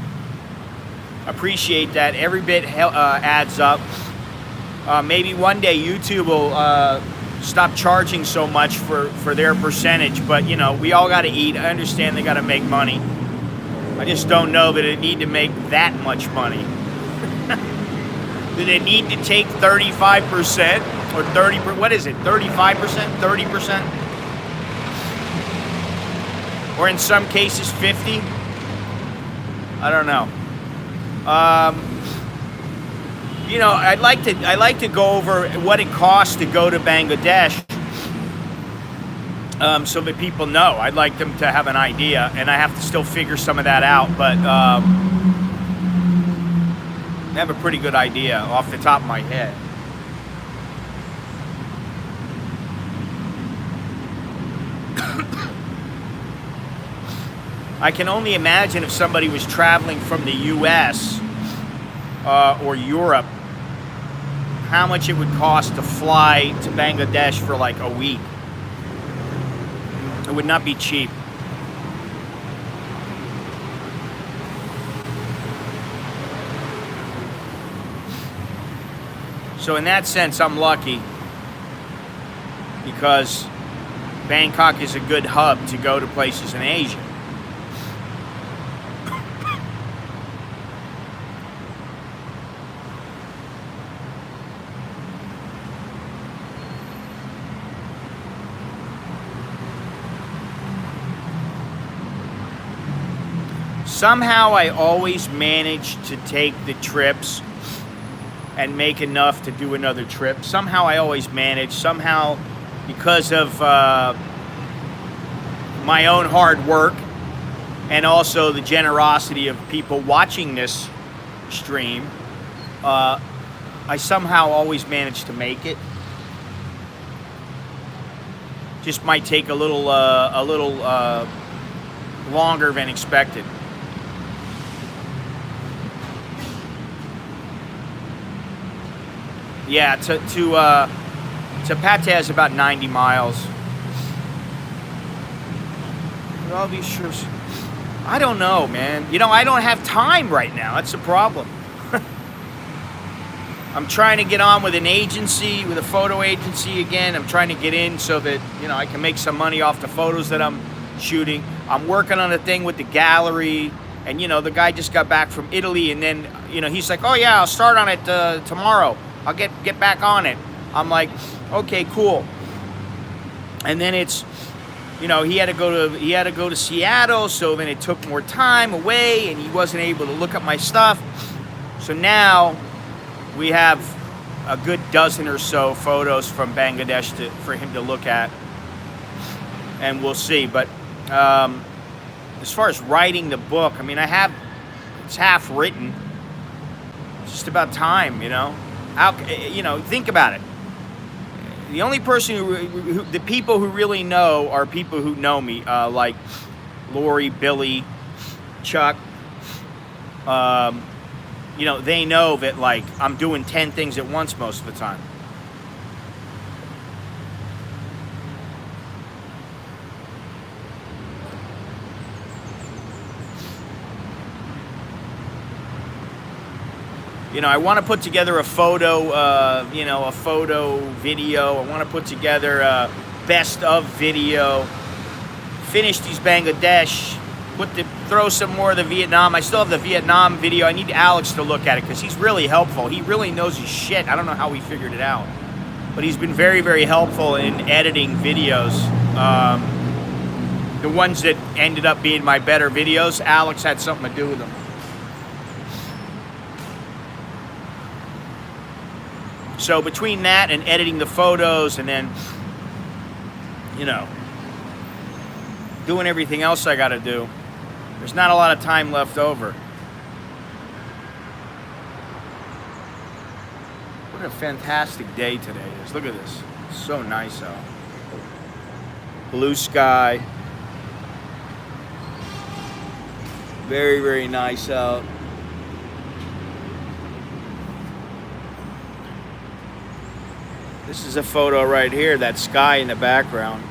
Appreciate that. Every bit adds up. Maybe one day YouTube will stop charging so much for their percentage, but, you know, we all got to eat. I understand they got to make money. I just don't know that it need to make that much money. Do they need to take 35% or 30%? What is it? 35%? 30%? Or in some cases 50? I don't know. You know, I'd like to go over what it costs to go to Bangladesh, so that people know. I'd like them to have an idea, and I have to still figure some of that out, but I have a pretty good idea off the top of my head. I can only imagine if somebody was traveling from the U.S. Or Europe, how much it would cost to fly to Bangladesh for like a week. It would not be cheap. So in that sense, I'm lucky, because Bangkok is a good hub to go to places in Asia. Somehow I always manage to take the trips and make enough to do another trip. Somehow I always manage. Somehow, because of my own hard work and also the generosity of people watching this stream, I somehow always manage to make it. Just might take a little longer than expected. Yeah, to Pattaya is about 90 miles. All these trips, I don't know, man. You know, I don't have time right now. That's the problem. I'm trying to get on with an agency, with a photo agency again. I'm trying to get in so that, you know, I can make some money off the photos that I'm shooting. I'm working on a thing with the gallery. And, you know, the guy just got back from Italy, and then, you know, he's like, oh yeah, I'll start on it tomorrow. I'll get back on it. I'm like, okay, cool. And then it's, you know, he had to go to Seattle, so then it took more time away, and he wasn't able to look at my stuff. So now we have a good dozen or so photos from Bangladesh for him to look at, and we'll see. But as far as writing the book, I mean, it's half written. It's just about time, you know. You know, think about it. The only person the people who really know are people who know me, like Lori, Billy, Chuck. You know, they know that, like, I'm doing 10 things at once most of the time. You know, I want to put together a photo, you know, a photo video. I want to put together a best of video. Finish these Bangladesh. Throw some more of the Vietnam. I still have the Vietnam video. I need Alex to look at it because he's really helpful. He really knows his shit. I don't know how he figured it out, but he's been very, very helpful in editing videos. The ones that ended up being my better videos, Alex had something to do with them. So between that and editing the photos and then, you know, doing everything else I got to do, there's not a lot of time left over. What a fantastic day today is. Look at this. It's so nice out. Blue sky. Very, very nice out. This is a photo right here, that sky in the background.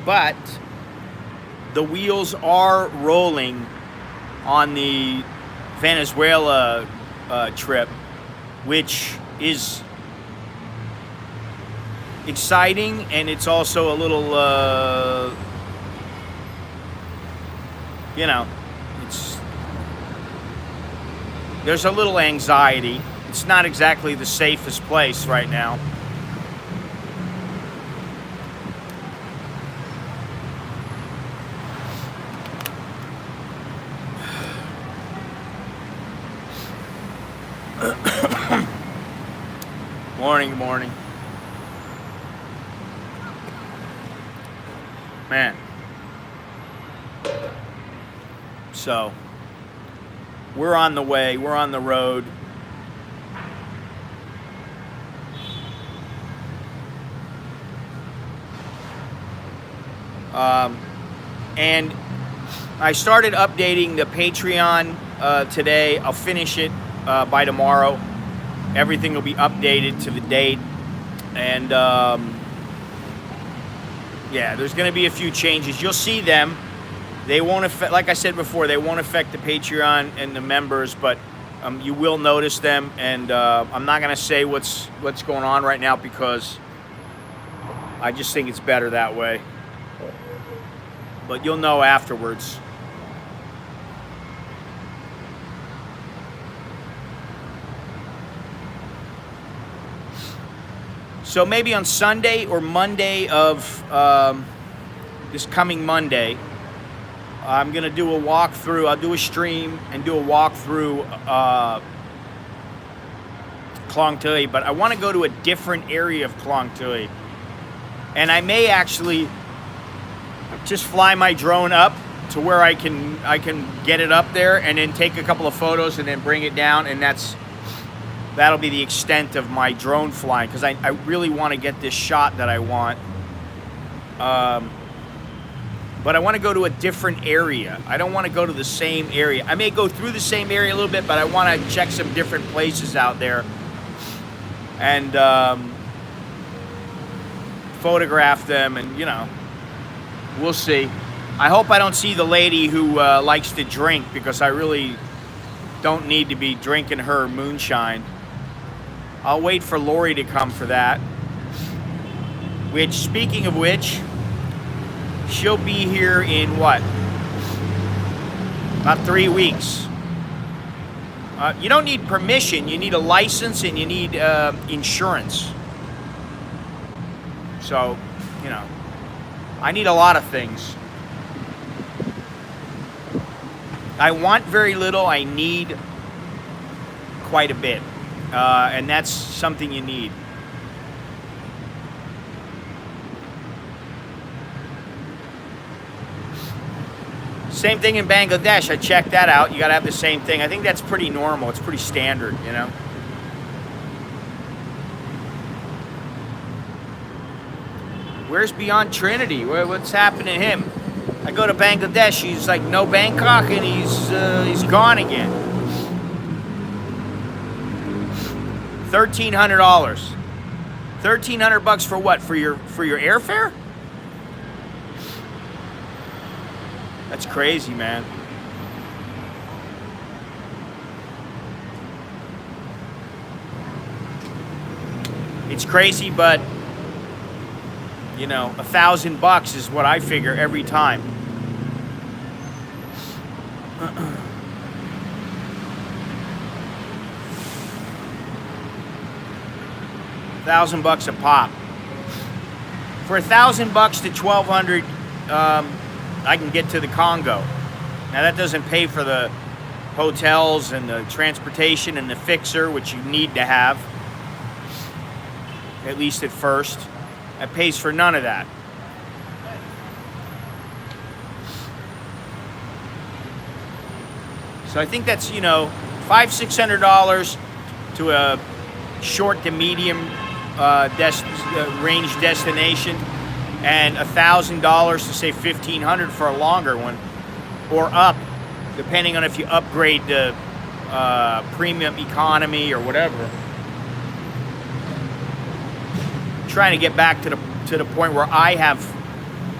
But the wheels are rolling on the Venezuela trip, which is exciting, and it's also a little, you know, there's a little anxiety. It's not exactly the safest place right now. Morning. Man. So, we're on the way. We're on the road. And I started updating the Patreon today. I'll finish it by tomorrow. Everything will be updated to the date, and yeah, there's going to be a few changes. You'll see them. They won't affect, like I said before, they won't affect the Patreon and the members, but you will notice them. And I'm not going to say what's going on right now because I just think it's better that way. But you'll know afterwards. So maybe on Sunday or Monday of this coming Monday, I'm going to do a walkthrough. I'll do a stream and do a walkthrough Klong Tui, but I want to go to a different area of Klong Tui. And I may actually just fly my drone up to where I can get it up there and then take a couple of photos and then bring it down, and that'll be the extent of my drone flying, because I really want to get this shot that I want. But I want to go to a different area. I don't want to go to the same area. I may go through the same area a little bit, but I want to check some different places out there and photograph them, and, you know, we'll see. I hope I don't see the lady who likes to drink, because I really don't need to be drinking her moonshine. I'll wait for Lori to come for that. Which, speaking of which, she'll be here in what? About 3 weeks. You don't need permission. You need a license and you need insurance. So, you know, I need a lot of things. I want very little. I need quite a bit. And that's something you need. Same thing in Bangladesh. I checked that out. You got to have the same thing. I think that's pretty normal. It's pretty standard, you know. Where's Beyond Trinity? What's happened to him? I go to Bangladesh. He's like, no Bangkok, and he's gone again. $1,300. $1,300 for what? For your airfare? That's crazy, man. It's crazy, but you know, $1,000 is what I figure every time. $1,000 a pop. For $1,000 to $1,200, I can get to the Congo. Now that doesn't pay for the hotels and the transportation and the fixer, which you need to have, at least at first. That pays for none of that. So I think that's, you know, $500-$600 to a short to medium range destination, and $1,000 to say $1,500 for a longer one, or up, depending on if you upgrade to premium economy or whatever. Trying to get back to the point where I have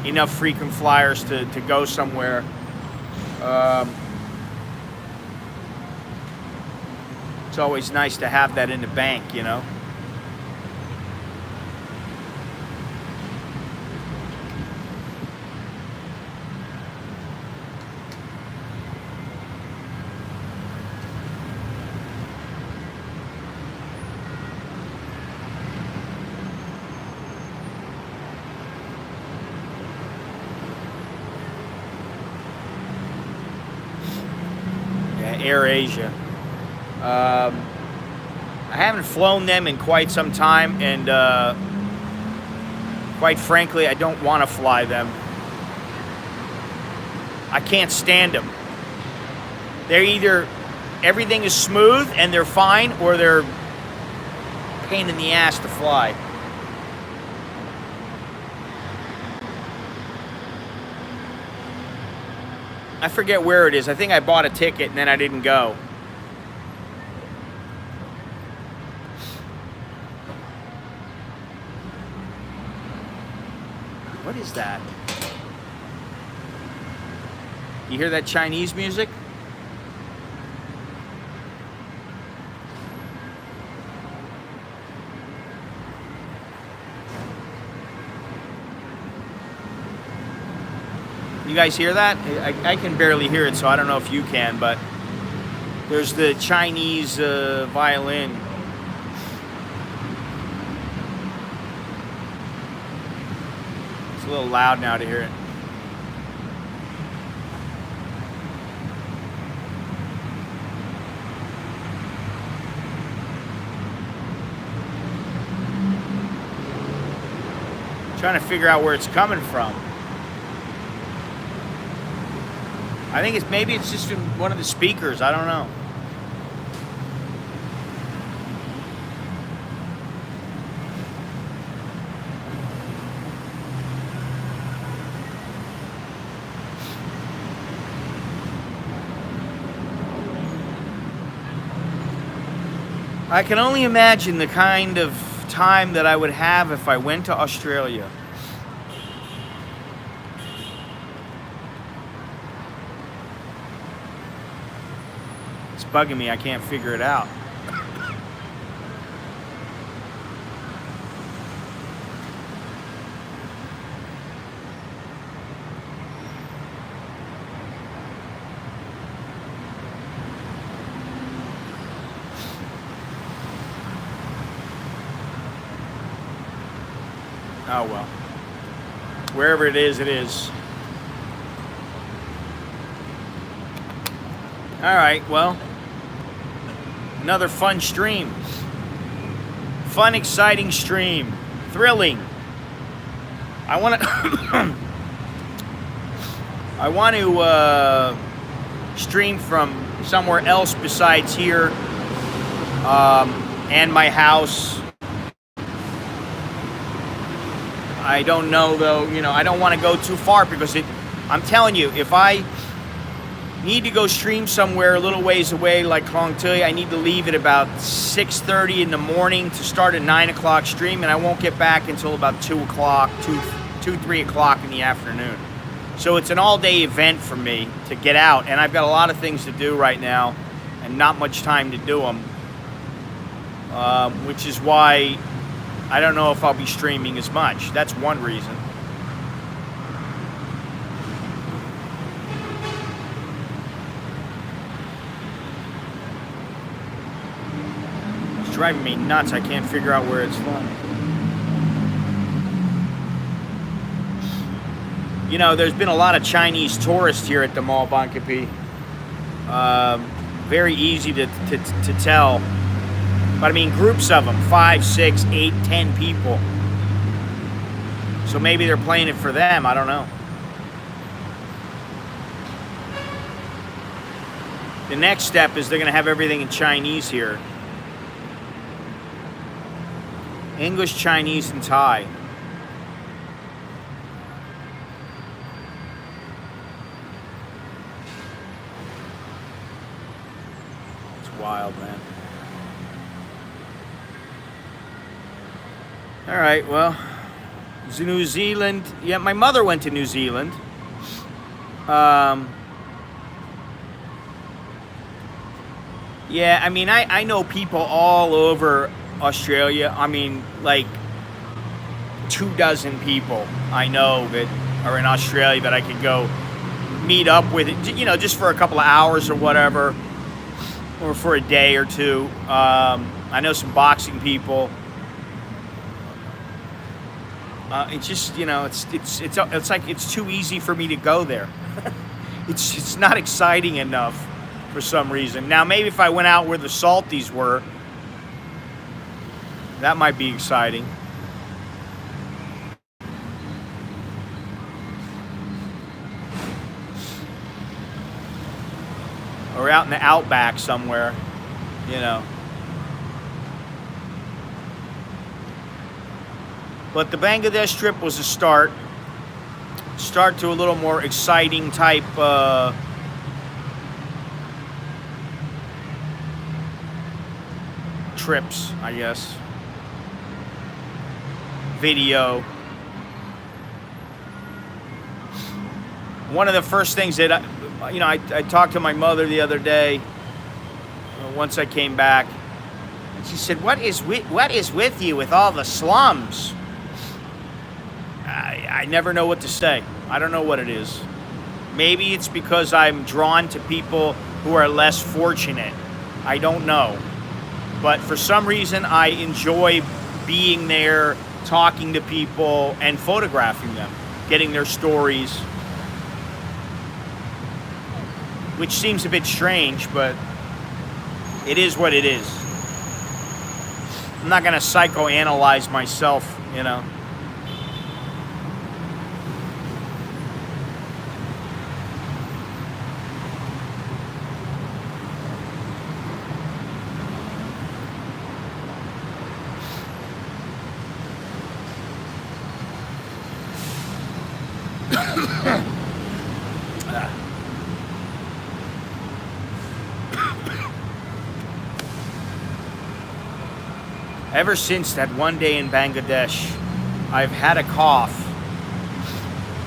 enough frequent flyers to go somewhere. It's always nice to have that in the bank, you know. AirAsia. I haven't flown them in quite some time, and quite frankly, I don't want to fly them. I can't stand them. They're either everything is smooth and they're fine, or they're a pain in the ass to fly. I forget where it is. I think I bought a ticket and then I didn't go. What is that? You hear that Chinese music? You guys hear that? I can barely hear it, so I don't know if you can, but there's the Chinese violin. It's a little loud now to hear it. Trying to figure out where it's coming from. I think maybe it's just in one of the speakers. I don't know. I can only imagine the kind of time that I would have if I went to Australia. Bugging me, I can't figure it out. Oh well. Wherever it is, it is. All right, well. Another fun stream. Fun, exciting stream. Thrilling. I want to I want to stream from somewhere else besides here, and my house. I don't know though. I don't want to go too far because I'm telling you, if I need to go stream somewhere a little ways away, like Klong Tui, I need to leave at about 6:30 in the morning to start a 9 o'clock stream, and I won't get back until about 2 o'clock, 3 o'clock in the afternoon. So it's an all-day event for me to get out, and I've got a lot of things to do right now and not much time to do them, which is why I don't know if I'll be streaming as much. That's one reason. It's driving me nuts. I can't figure out where it's from. There's been a lot of Chinese tourists here at the Mall Bangkok. Very easy to tell. But I mean, groups of them, 5, 6, 8, 10 people. So maybe they're playing it for them. I don't know. The next step is they're going to have everything in Chinese here. English, Chinese, and Thai. Wild, man. All right, well, New Zealand. Yeah, my mother went to New Zealand. Yeah, I mean, I know people all over Australia. I mean, like 24 people I know that are in Australia that I could go meet up with, just for a couple of hours or whatever. Or for a day or two. I know some boxing people. It's just, it's like it's too easy for me to go there. It's not exciting enough for some reason. Now maybe if I went out where the salties were, that might be exciting. Or out in the outback somewhere, But the Bangladesh trip was a start to a little more exciting type trips, I guess. Video. One of the first things that I talked to my mother the other day, once I came back, and she said, what is with you with all the slums? I never know what to say. I don't know what it is. Maybe it's because I'm drawn to people who are less fortunate. I don't know. But for some reason, I enjoy being there, talking to people, and photographing them, getting their stories. Which seems a bit strange, but it is what it is. I'm not going to psychoanalyze myself, Ever since that one day in Bangladesh, I've had a cough.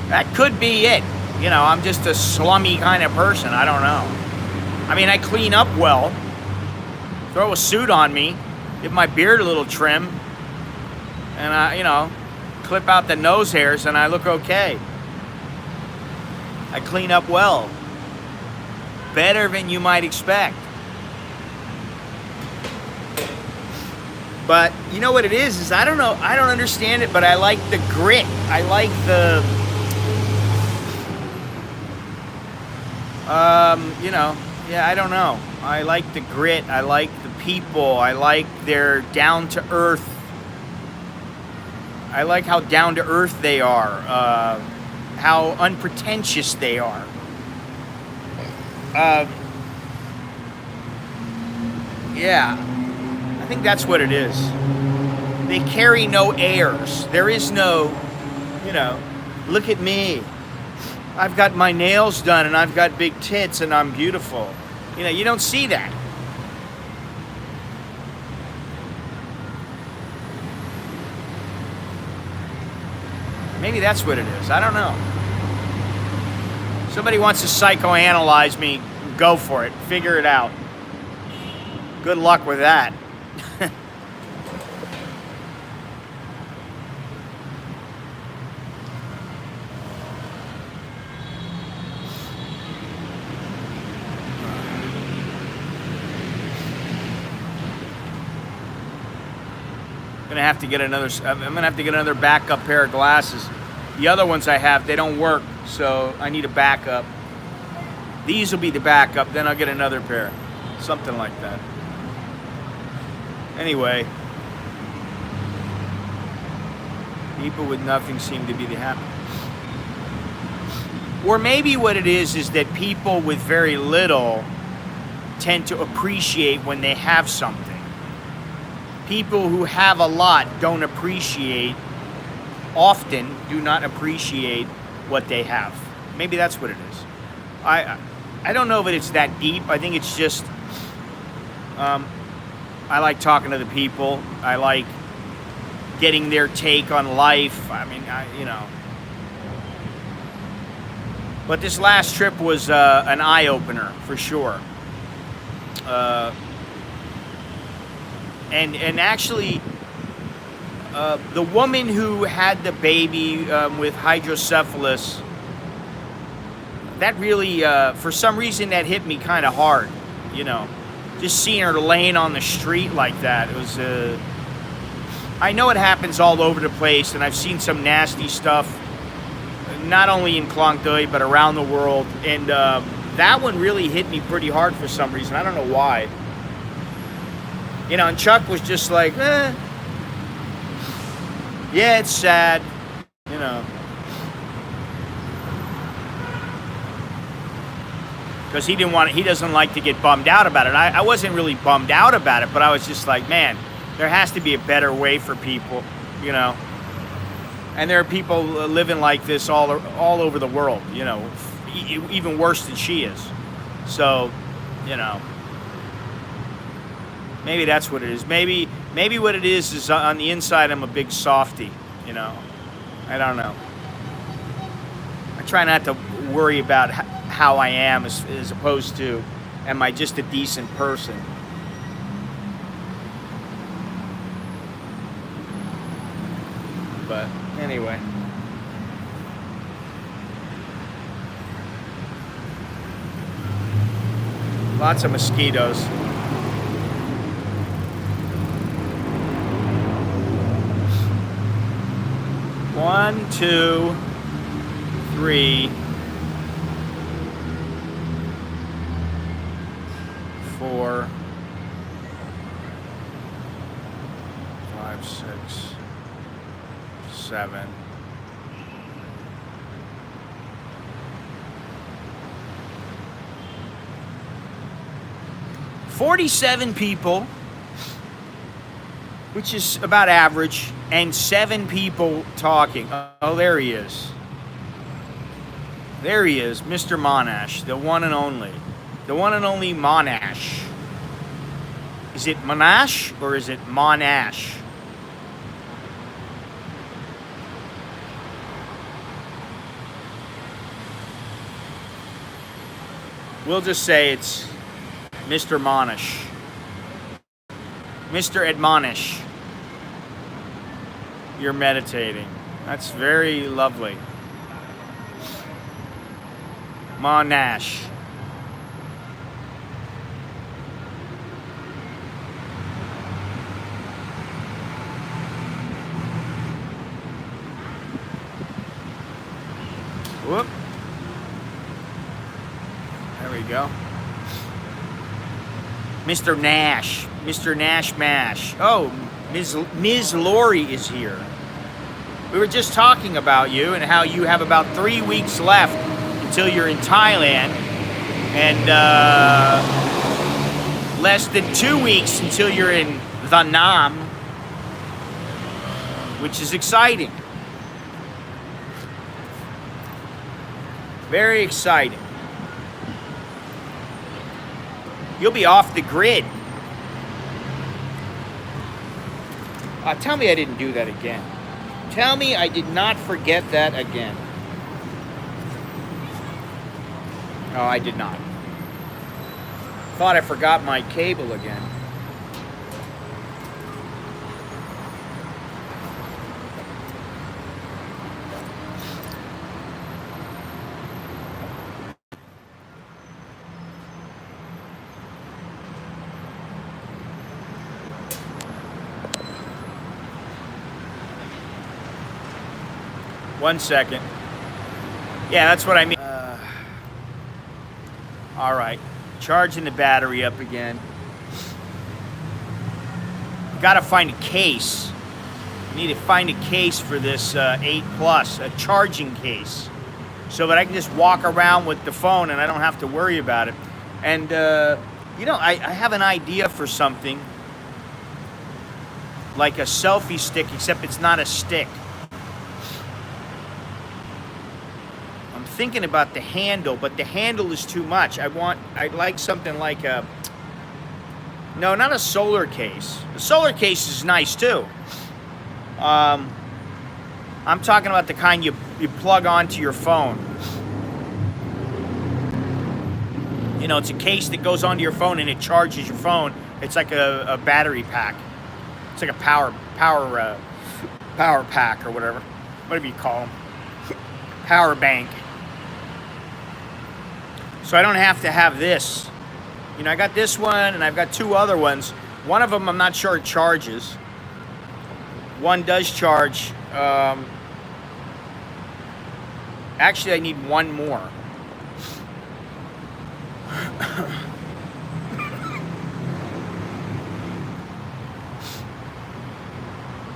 That could be it. I'm just a slummy kind of person. I don't know. I mean, I clean up well. Throw a suit on me. Give my beard a little trim. And I, clip out the nose hairs and I look okay. I clean up well. Better than you might expect. But you know what it is I don't know, I don't understand it, but I like the grit. I like the, yeah, I don't know. I like the grit. I like the people. I like their down to earth. I like how down to earth they are, how unpretentious they are. Yeah. I think that's what it is. They carry no airs. There is no You know, look at me. I've got my nails done and I've got big tits and I'm beautiful. You know, you don't see that. Maybe that's what it is. I don't know. Somebody wants to psychoanalyze me, go for it. Figure it out. Good luck with that. I'm gonna have to get another backup pair of glasses. The other ones I have, they don't work, so I need a backup. These will be the backup, then I'll get another pair. Something like that. Anyway, people with nothing seem to be the happy. Or maybe what it is that people with very little tend to appreciate when they have something. People who have a lot often do not appreciate what they have. Maybe that's what it is. I don't know if it's that deep. I think it's just, I like talking to the people. I like getting their take on life. I mean, you know. But this last trip was an eye-opener, for sure. And actually, the woman who had the baby with hydrocephalus, that really, for some reason, that hit me kind of hard, you know. Just seeing her laying on the street like that, it was, I know it happens all over the place, and I've seen some nasty stuff, not only in Klang Doi, but around the world, and that one really hit me pretty hard for some reason. I don't know why. You know, and Chuck was just like, yeah, it's sad, you know. Because he doesn't like to get bummed out about it. I wasn't really bummed out about it, but I was just like, man, there has to be a better way for people, you know. And there are people living like this all over the world, you know, even worse than she is. So, you know. Maybe that's what it is. Maybe what it is on the inside I'm a big softy, you know. I don't know. I try not to worry about how I am as opposed to, am I just a decent person? But anyway. Lots of mosquitoes. One, two, three, four, 5, 6, 7. 47 people, which is about average, and 7 people talking. Oh, there he is. There he is, Mr. Monash, the one and only. The one and only Monash. Is it Monash or is it Monash? We'll just say it's Mr. Monash. Mr. Admonish. You're meditating. That's very lovely. Monash. Whoop. There we go. Mr. Nash. Mr. Nash Mash. Oh, Ms. Lori is here. We were just talking about you and how you have about 3 weeks left until you're in Thailand, and less than 2 weeks until you're in Vietnam, which is exciting. Very exciting. You'll be off the grid. Tell me I didn't do that again. Tell me I did not forget that again. Oh, I did not. Thought I forgot my cable again. One second. Yeah, that's what I mean. All right, charging the battery up again. Got to find a case. I need to find a case for this 8 Plus, a charging case, so that I can just walk around with the phone and I don't have to worry about it. And you know, I have an idea for something like a selfie stick, except it's not a stick. Thinking about the handle, but the handle is too much. I'd like something like a, no, not a solar case. The solar case is nice too. I'm talking about the kind you plug onto your phone. You know, it's a case that goes onto your phone and it charges your phone. It's like a battery pack. It's like a power pack or whatever you call them. Power bank. So I don't have to have this. You know, I got this one and I've got 2 other ones. One of them I'm not sure it charges. One does charge. Actually, I need one more.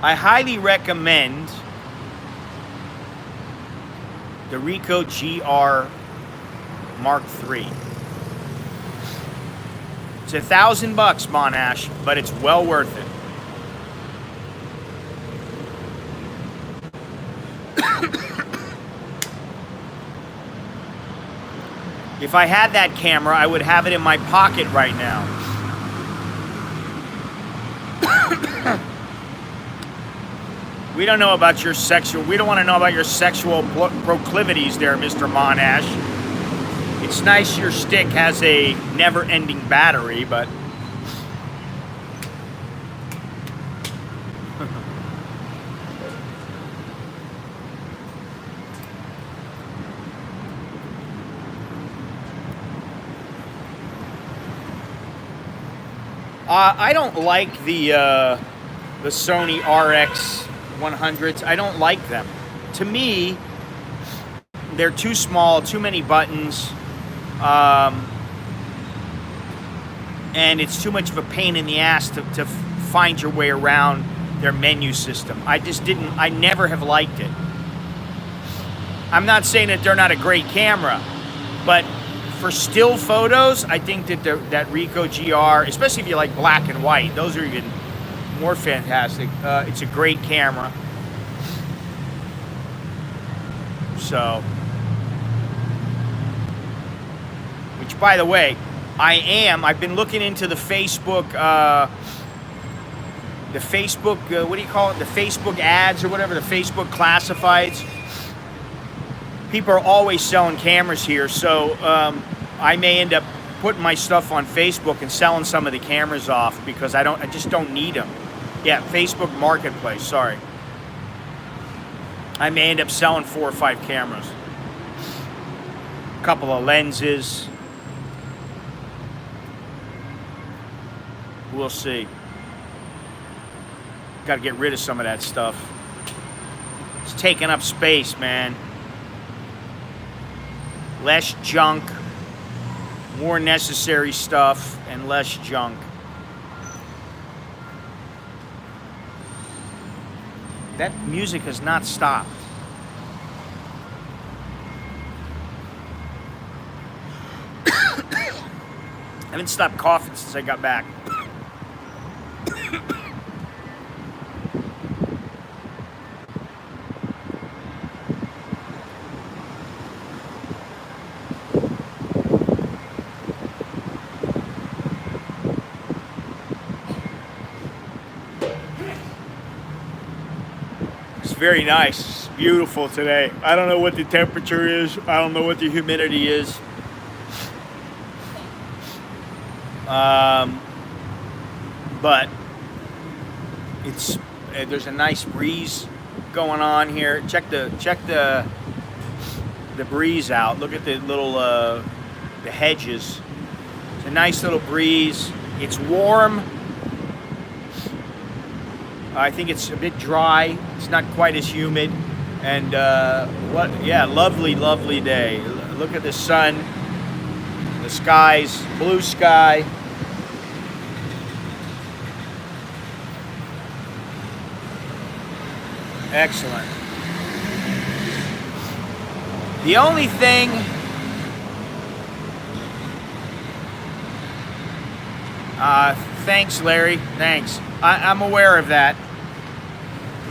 I highly recommend the Ricoh GR Mark III. It's $1,000, Monash, but it's well worth it. If I had that camera, I would have it in my pocket right now. We don't know about your sexual, we don't want to know about your sexual proclivities there, Mr. Monash. It's nice your stick has a never-ending battery, but I don't like the Sony RX 100s. I don't like them. To me, they're too small, too many buttons, and it's too much of a pain in the ass to find your way around their menu system. I never have liked it. I'm not saying that they're not a great camera, but for still photos, I think that that Ricoh GR, especially if you like black and white, those are even more fantastic. It's a great camera. So, which, by the way, I've been looking into the Facebook, what do you call it? The Facebook ads or whatever, the Facebook classifieds. People are always selling cameras here, so I may end up putting my stuff on Facebook and selling some of the cameras off because I just don't need them. Yeah, Facebook Marketplace, sorry. I may end up selling 4 or 5 cameras. A couple of lenses. We'll see. Got to get rid of some of that stuff. It's taking up space, man. Less junk, more necessary stuff, and less junk. That music has not stopped. I haven't stopped coughing since I got back. very nice. It's beautiful today. I don't know what the temperature is. I don't know what the humidity is. But it's there's a nice breeze going on here. Check the breeze out. Look at the little the hedges. It's a nice little breeze. It's warm. I think it's a bit dry. It's not quite as humid. And lovely, lovely day. Look at the sun, the skies, blue sky. Excellent. The only thing thanks, Larry. Thanks. I'm aware of that.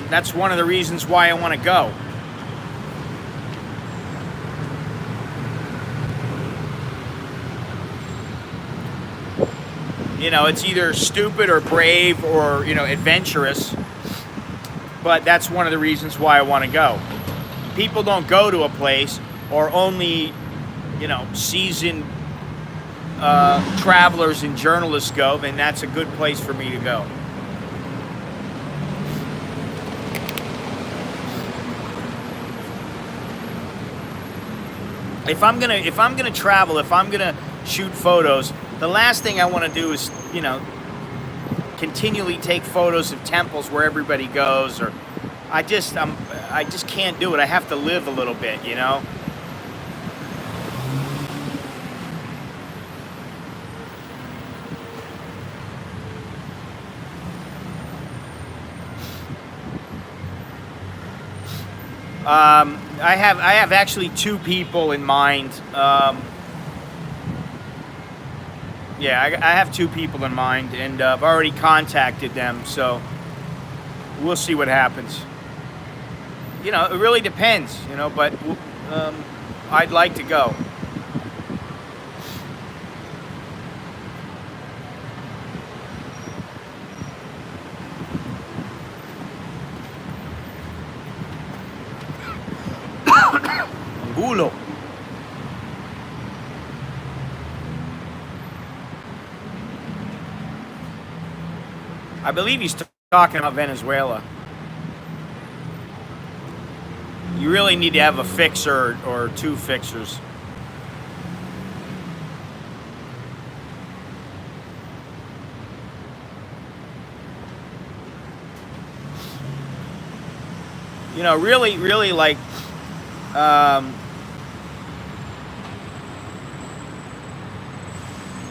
That's one of the reasons why I want to go. You know, it's either stupid or brave or, you know, adventurous. But that's one of the reasons why I want to go. People don't go to a place, or only, you know, seasoned travelers and journalists go, then that's a good place for me to go. If I'm gonna travel, if I'm gonna shoot photos, the last thing I want to do is, you know, continually take photos of temples where everybody goes, or I just can't do it. I have to live a little bit, you know. I have actually two people in mind. Yeah, I have two people in mind, and I've already contacted them, so we'll see what happens. You know, it really depends, you know, but I'd like to go. Angulo. I believe he's talking about Venezuela. You really need to have a fixer or two fixers. You know, really, really like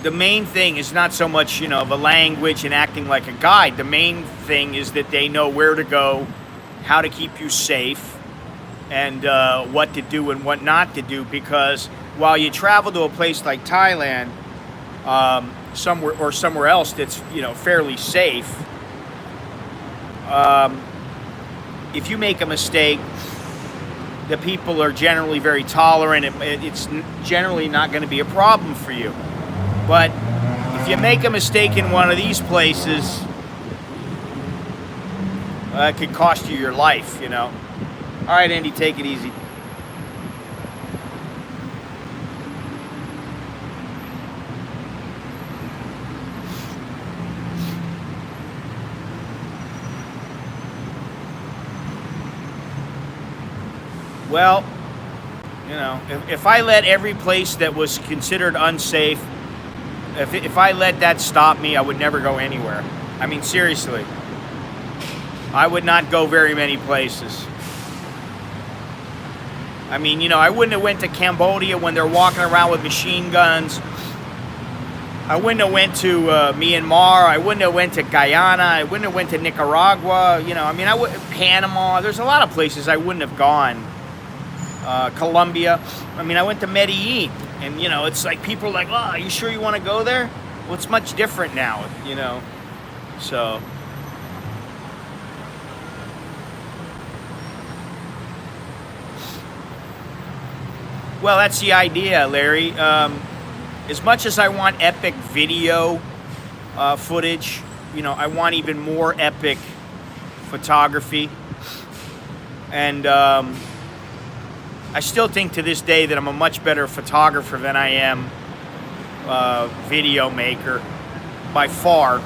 the main thing is not so much, you know, the language and acting like a guide. The main thing is that they know where to go, how to keep you safe, and what to do and what not to do. Because while you travel to a place like Thailand, somewhere else that's, you know, fairly safe, if you make a mistake, the people are generally very tolerant. It's generally not going to be a problem for you. But if you make a mistake in one of these places, it could cost you your life, you know. All right, Andy, take it easy. Well, you know, if I let every place that was considered unsafe, if I let that stop me, I would never go anywhere. I mean, seriously. I would not go very many places. I mean, you know, I wouldn't have went to Cambodia when they're walking around with machine guns. I wouldn't have went to Myanmar. I wouldn't have went to Guyana. I wouldn't have went to Nicaragua. You know, I mean, Panama. There's a lot of places I wouldn't have gone. Colombia. I mean, I went to Medellin, and, you know, it's like people are like, oh, are you sure you want to go there? Well, it's much different now, you know, so. Well, that's the idea, Larry. As much as I want epic video footage, you know, I want even more epic photography. And I still think to this day that I'm a much better photographer than I am video maker, by far.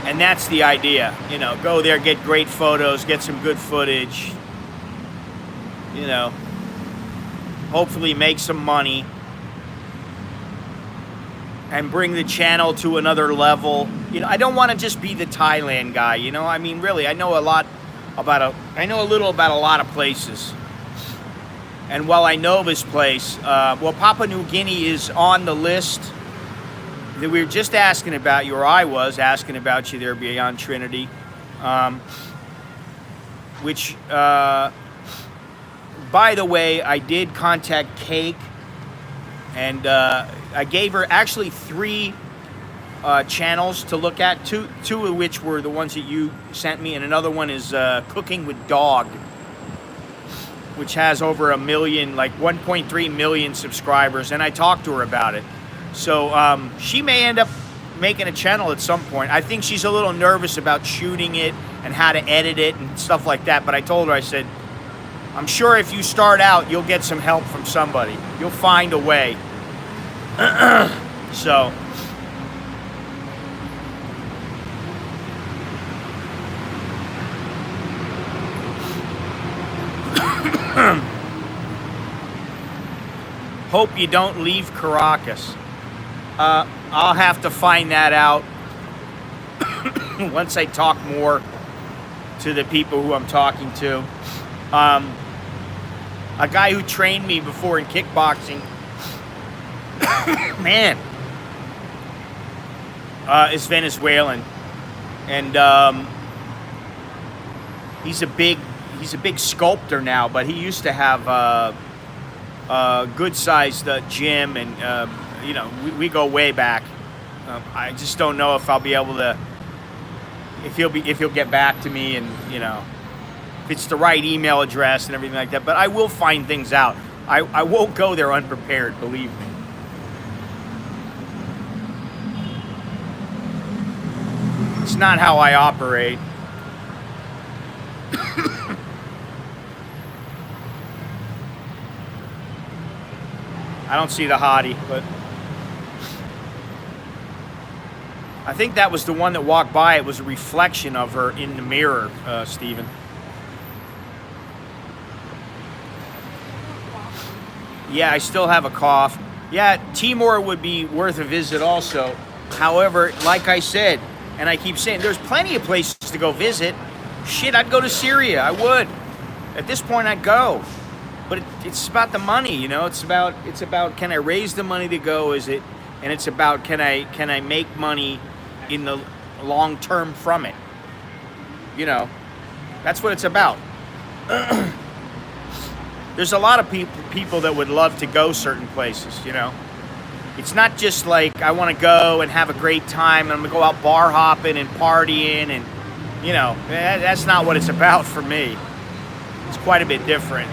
And that's the idea, you know, go there, get great photos, get some good footage, you know, hopefully make some money and bring the channel to another level. You know, I don't want to just be the Thailand guy, you know, I mean, really, I know a little about a lot of places. And while I know this place, well, Papua New Guinea is on the list that we were just asking about you, or I was asking about you there, Beyond Trinity, which, by the way, I did contact Cake, and I gave her actually 3 channels to look at, two of which were the ones that you sent me, and another one is Cooking with Dog, which has over 1 million, like 1.3 million subscribers, and I talked to her about it. So she may end up making a channel at some point. I think she's a little nervous about shooting it and how to edit it and stuff like that. But I told her, I said, I'm sure if you start out, you'll get some help from somebody. You'll find a way. So. Hope you don't leave Caracas. I'll have to find that out once I talk more to the people who I'm talking to. A guy who trained me before in kickboxing, man, is Venezuelan, and he's a big sculptor now, but he used to have a good-sized gym, and you know, we go way back. I just don't know if I'll be able to, if he'll get back to me, and you know, if it's the right email address and everything like that. But I will find things out. I won't go there unprepared, believe me. It's not how I operate. I don't see the hottie, but I think that was the one that walked by. It was a reflection of her in the mirror, Stephen. Yeah, I still have a cough. Yeah, Timor would be worth a visit also. However, like I said, and I keep saying, there's plenty of places to go visit. Shit, I'd go to Syria. I would. At this point, I'd go. But it's about the money, you know. It's about can I raise the money to go? Is it? And it's about can I make money in the long term from it? You know, that's what it's about. There's a lot of people that would love to go certain places, you know. It's not just like I want to go and have a great time and I'm gonna go out bar hopping and partying, and you know, that's not what it's about for me. It's quite a bit different.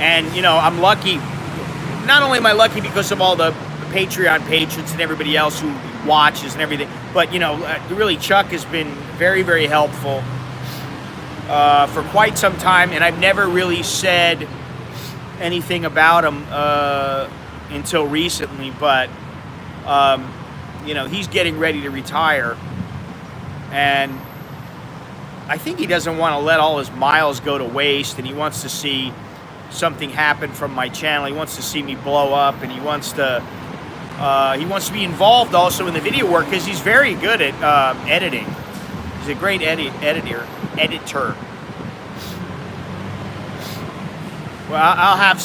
And, you know, I'm lucky. Not only am I lucky because of all the Patreon patrons and everybody else who watches and everything, but, you know, really Chuck has been very, very helpful for quite some time. And I've never really said anything about him until recently. But, you know, he's getting ready to retire. And I think he doesn't want to let all his miles go to waste. And he wants to see something happen from my channel. He wants to see me blow up, and he wants to be involved also in the video work because he's very good at editing. He's a great editor. Well, I'll have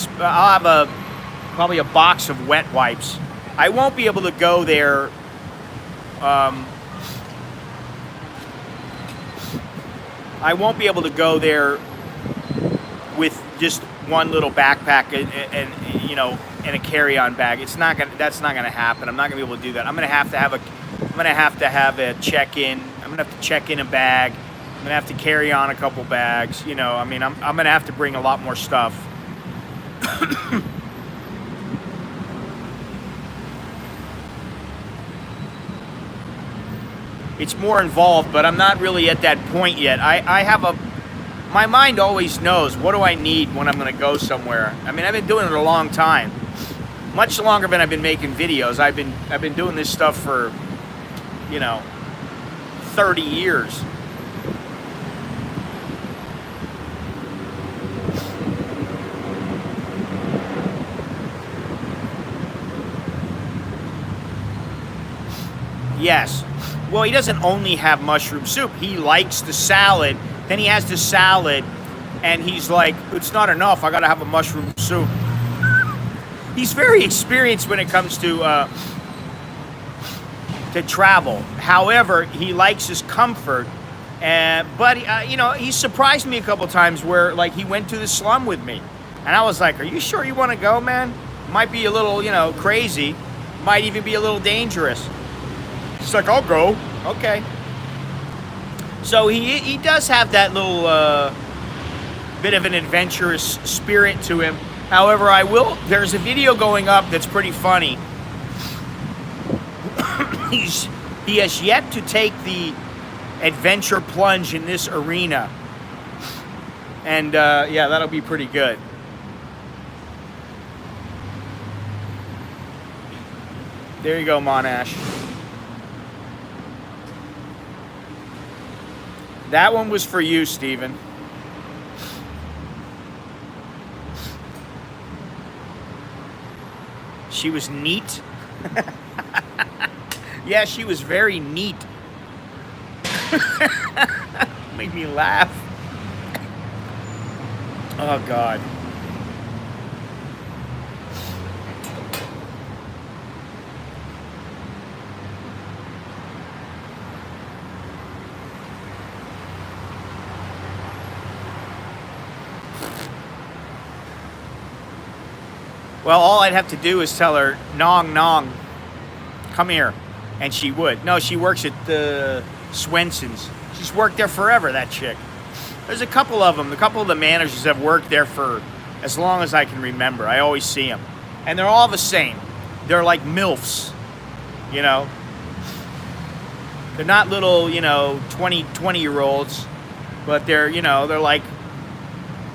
probably a box of wet wipes. I won't be able to go there. I won't be able to go there with just one little backpack and you know, and a carry-on bag. That's not gonna happen. I'm not gonna be able to do that. I'm gonna have to have a check-in. I'm gonna have to check in a bag. I'm gonna have to carry on a couple bags. You know, I mean, I'm gonna have to bring a lot more stuff. It's more involved, but I'm not really at that point yet. My mind always knows what do I need when I'm going to go somewhere. I mean, I've been doing it a long time, much longer than I've been making videos. I've been doing this stuff for, 30 years. Yes. Well, he doesn't only have mushroom soup. He likes the salad. Then he has the salad, and he's like, it's not enough. I got to have a mushroom soup. He's very experienced when it comes to travel. However, he likes his comfort. But he surprised me a couple times where, like, he went to the slum with me. And I was like, are you sure you want to go, man? Might be a little, crazy. Might even be a little dangerous. He's like, I'll go. Okay. So he does have that little bit of an adventurous spirit to him. However, there's a video going up that's pretty funny. He has yet to take the adventure plunge in this arena. And yeah, that'll be pretty good. There you go, Monash. That one was for you, Steven. She was neat. Yeah, she was very neat. Made me laugh. Oh, God. Well, all I'd have to do is tell her, Nong, Nong, come here. And she would. No, she works at the Swenson's. She's worked there forever, that chick. There's a couple of them. A couple of the managers have worked there for as long as I can remember. I always see them. And they're all the same. They're like MILFs, They're not little, 20-year-olds. But they're, they're like,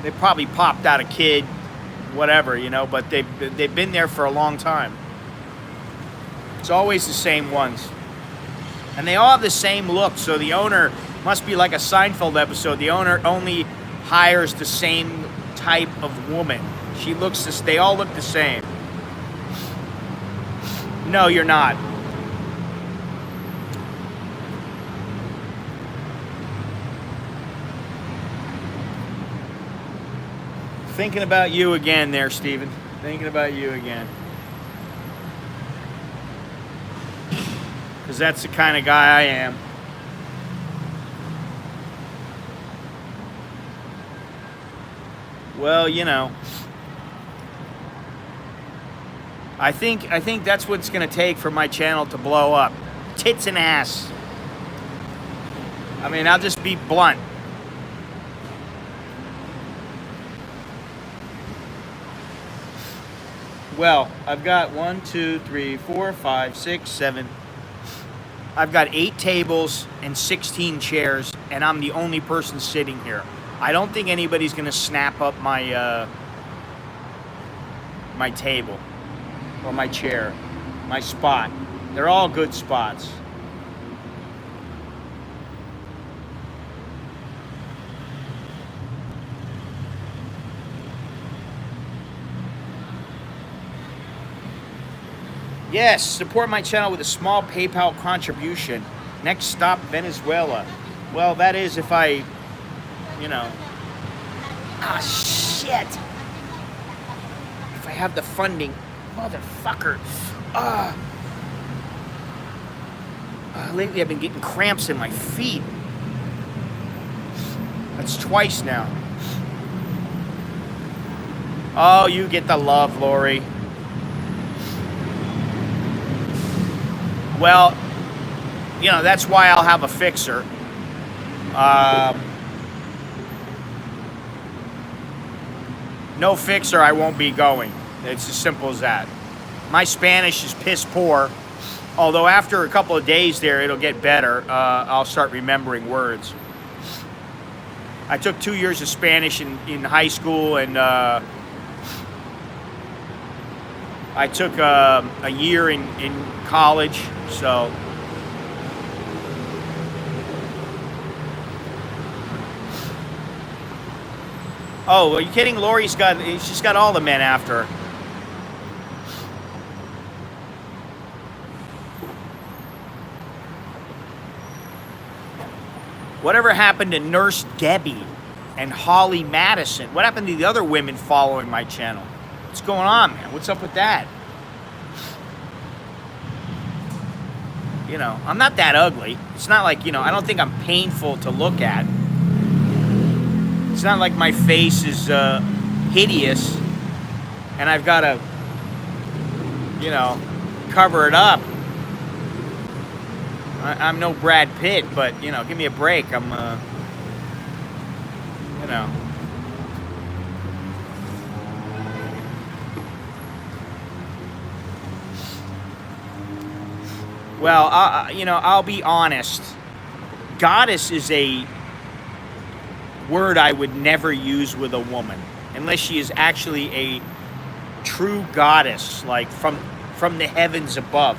they probably popped out a kid, whatever, but they've been there for a long time. It's always the same ones. And they all have the same look, so the owner must be like a Seinfeld episode. The owner only hires the same type of woman. They all look the same. No, you're not. Thinking about you again there, Steven. Thinking about you again. Because that's the kind of guy I am. Well, I think that's what it's going to take for my channel to blow up. Tits and ass. I mean, I'll just be blunt. Well, I've got 1, 2, 3, 4, 5, 6, 7. I've got 8 tables and 16 chairs, and I'm the only person sitting here. I don't think anybody's going to snap up my my table or my chair, my spot. They're all good spots. Yes, support my channel with a small PayPal contribution. Next stop, Venezuela. Well, that is if I, Ah, shit. If I have the funding. Motherfucker. Lately I've been getting cramps in my feet. That's twice now. Oh, you get the love, Lori. Well, that's why I'll have a fixer. No fixer, I won't be going. It's as simple as that. My Spanish is piss poor. Although after a couple of days there, it'll get better. I'll start remembering words. I took 2 years of Spanish in high school, and I took a year in college, so. Oh, are you kidding? Lori's she's got all the men after her. Whatever happened to Nurse Debbie and Holly Madison? What happened to the other women following my channel? What's going on, man? What's up with that? You know, I'm not that ugly. It's not like, you know, I don't think I'm painful to look at. It's not like my face is hideous and I've got to, you know, cover it up. I'm no Brad Pitt, but, you know, give me a break. I'm, you know. Well, you know, I'll be honest. Goddess is a word I would never use with a woman unless she is actually a true goddess, like from the heavens above.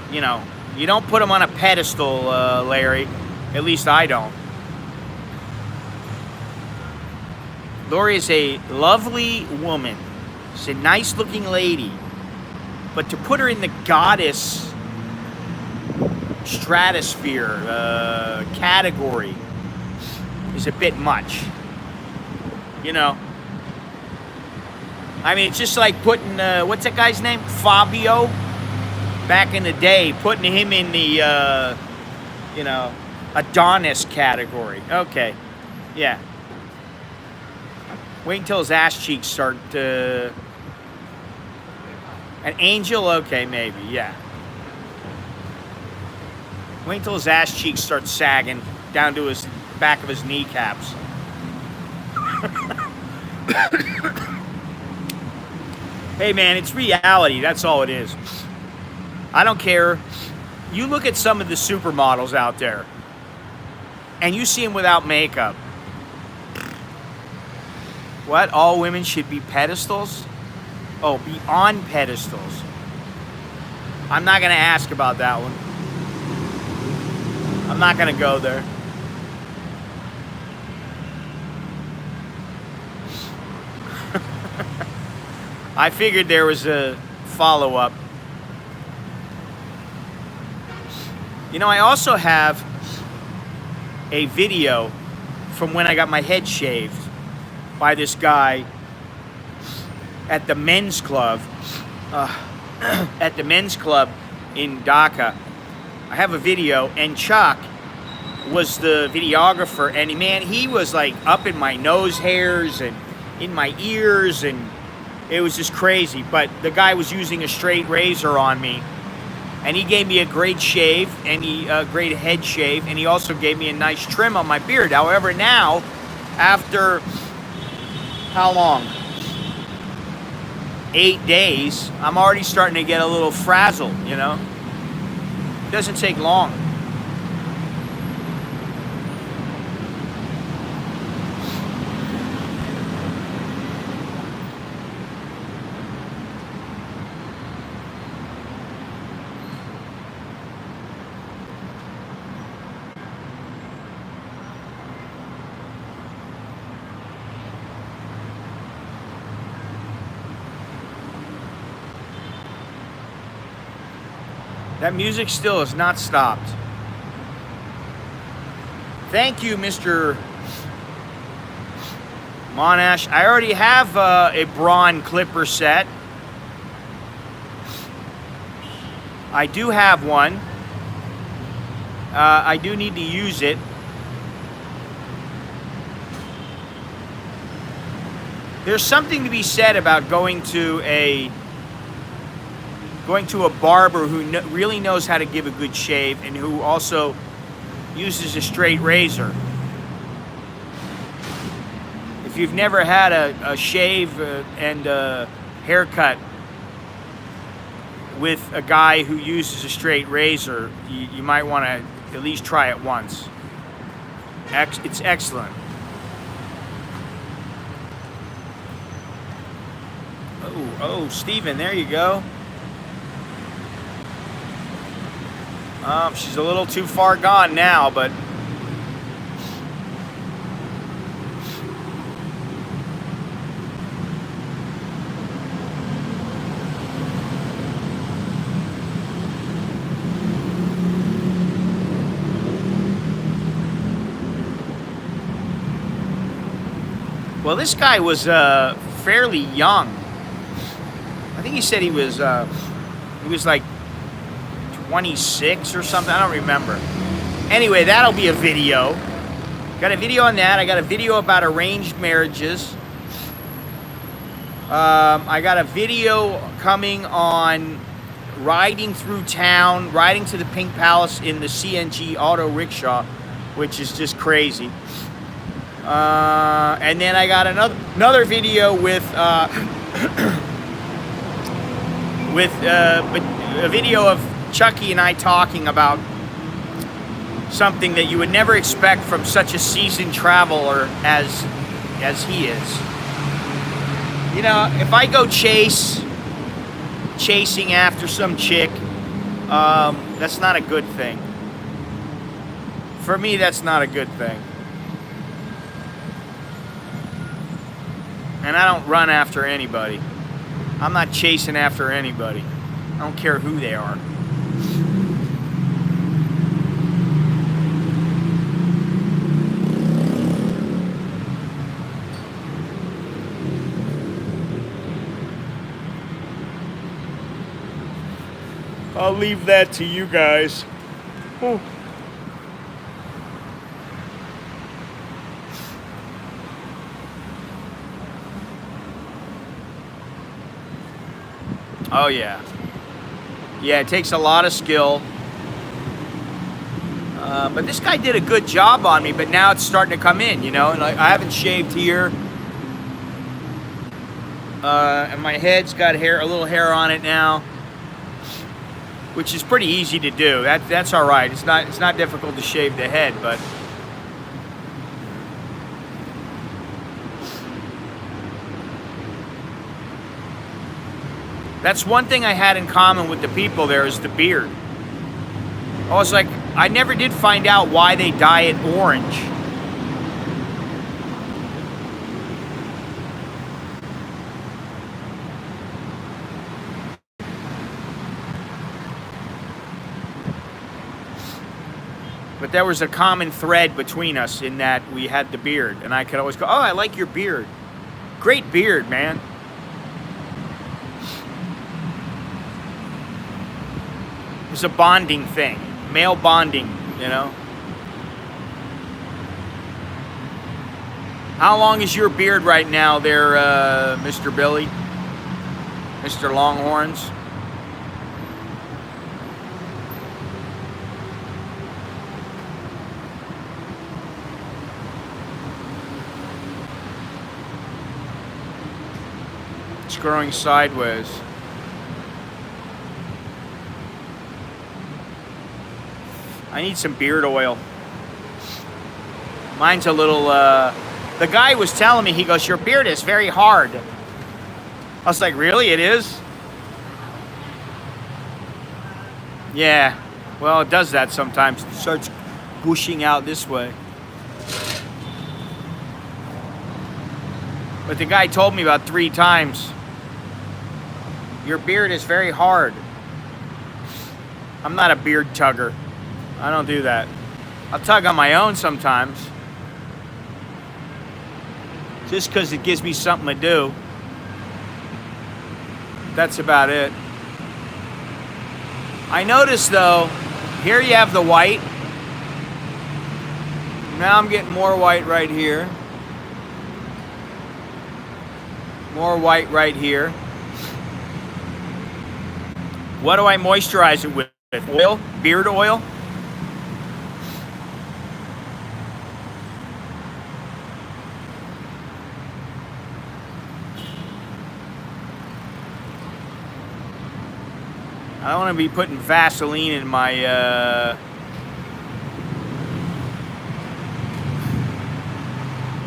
You know, you don't put them on a pedestal, Larry. At least I don't. Lori is a lovely woman. She's a nice-looking lady. But to put her in the goddess stratosphere category is a bit much. You know? I mean, it's just like putting, what's that guy's name? Fabio? Back in the day, putting him in the, you know, Adonis category. Okay, yeah. Wait until his ass cheeks start to... An angel? Okay, maybe, yeah. Wait until his ass cheeks start sagging down to his back of his kneecaps. Hey, man, it's reality. That's all it is. I don't care. You look at some of the supermodels out there, and you see them without makeup. What? All women should be pedestals? Oh, be on pedestals. I'm not going to ask about that one. I'm not going to go there. I figured there was a follow-up. You know, I also have a video from when I got my head shaved by this guy at the men's club, in Dhaka. I have a video, and Chuck was the videographer, and man, he was like up in my nose hairs and in my ears, and it was just crazy. But the guy was using a straight razor on me, and he gave me a great shave, and great head shave, and he also gave me a nice trim on my beard. However, now, after how long? 8 days, I'm already starting to get a little frazzled, you know? It doesn't take long. That music still has not stopped. Thank you, Mr. Monash. I already have a Braun clipper set. I do have one. I do need to use it. There's something to be said about going to a barber who really knows how to give a good shave and who also uses a straight razor. If if you've never had a shave and a haircut with a guy who uses a straight razor, you might want to at least try it once. It's excellent. Oh, Steven, there you go. She's a little too far gone now, but well, this guy was fairly young. I think he said he was like 26 or something. I don't remember. Anyway, that'll be a video. Got a video on that. I got a video about arranged marriages. I got a video coming on riding through town, riding to the Pink Palace in the CNG auto rickshaw, which is just crazy. And then I got another video with a video of Chucky and I talking about something that you would never expect from such a seasoned traveler as he is. You know, if I go chasing after some chick, that's not a good thing. For me, that's not a good thing. And I don't run after anybody. I'm not chasing after anybody. I don't care who they are. I'll leave that to you guys. Oh. Oh yeah. Yeah, it takes a lot of skill. But this guy did a good job on me, but now it's starting to come in, you know? And I haven't shaved here. And my head's got hair, a little hair on it now, which is pretty easy to do. That's all right. It's not difficult to shave the head, but that's one thing I had in common with the people there is the beard. I was like, I never did find out why they dye it orange. But there was a common thread between us in that we had the beard. And I could always go, oh, I like your beard. Great beard, man. It was a bonding thing. Male bonding, you know. How long is your beard right now there, Mr. Billy? Mr. Longhorns? It's growing sideways. I need some beard oil. Mine's a little, the guy was telling me, he goes, your beard is very hard. I was like, really, it is? Yeah, well, it does that sometimes. It starts gushing out this way. But the guy told me about 3 times, your beard is very hard. I'm not a beard tugger. I don't do that. I'll tug on my own sometimes. Just because it gives me something to do. That's about it. I noticed though, here you have the white. Now I'm getting more white right here. More white right here. What do I moisturize it with? Oil? Beard oil? I don't want to be putting Vaseline in my,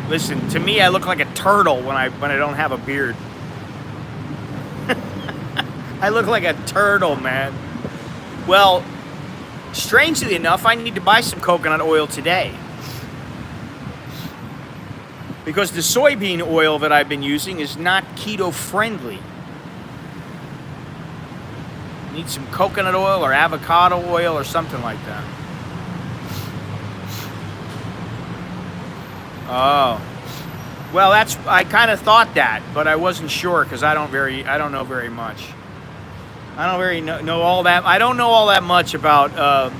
Listen, to me, I look like a turtle when I don't have a beard. I look like a turtle, man. Well, strangely enough, I need to buy some coconut oil today. Because the soybean oil that I've been using is not keto friendly. Need some coconut oil or avocado oil or something like that. Oh. Well, I kind of thought that, but I wasn't sure because I don't know very much. I don't really know all that. I don't know all that much about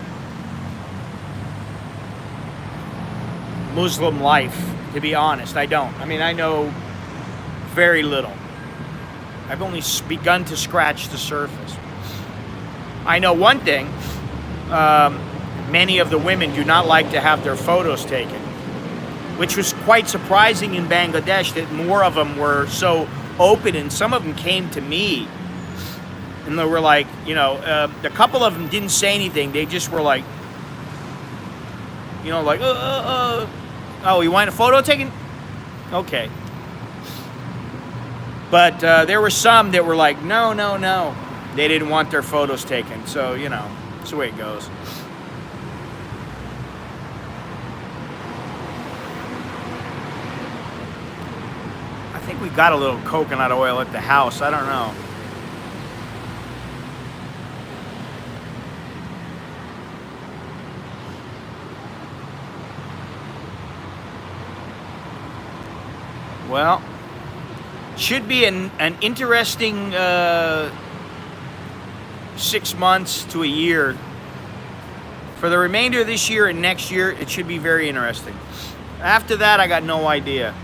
Muslim life, to be honest. I don't. I mean, I know very little. I've only begun to scratch the surface. I know one thing. Many of the women do not like to have their photos taken, which was quite surprising in Bangladesh that more of them were so open, and some of them came to me and they were like, you know, a couple of them didn't say anything. They just were like, you know, like, oh, you want a photo taken? Okay. But there were some that were like, no. They didn't want their photos taken. So, you know, that's the way it goes. I think we got a little coconut oil at the house. I don't know. Well, should be an interesting 6 months to a year. For the remainder of this year and next year, it should be very interesting. After that, I got no idea.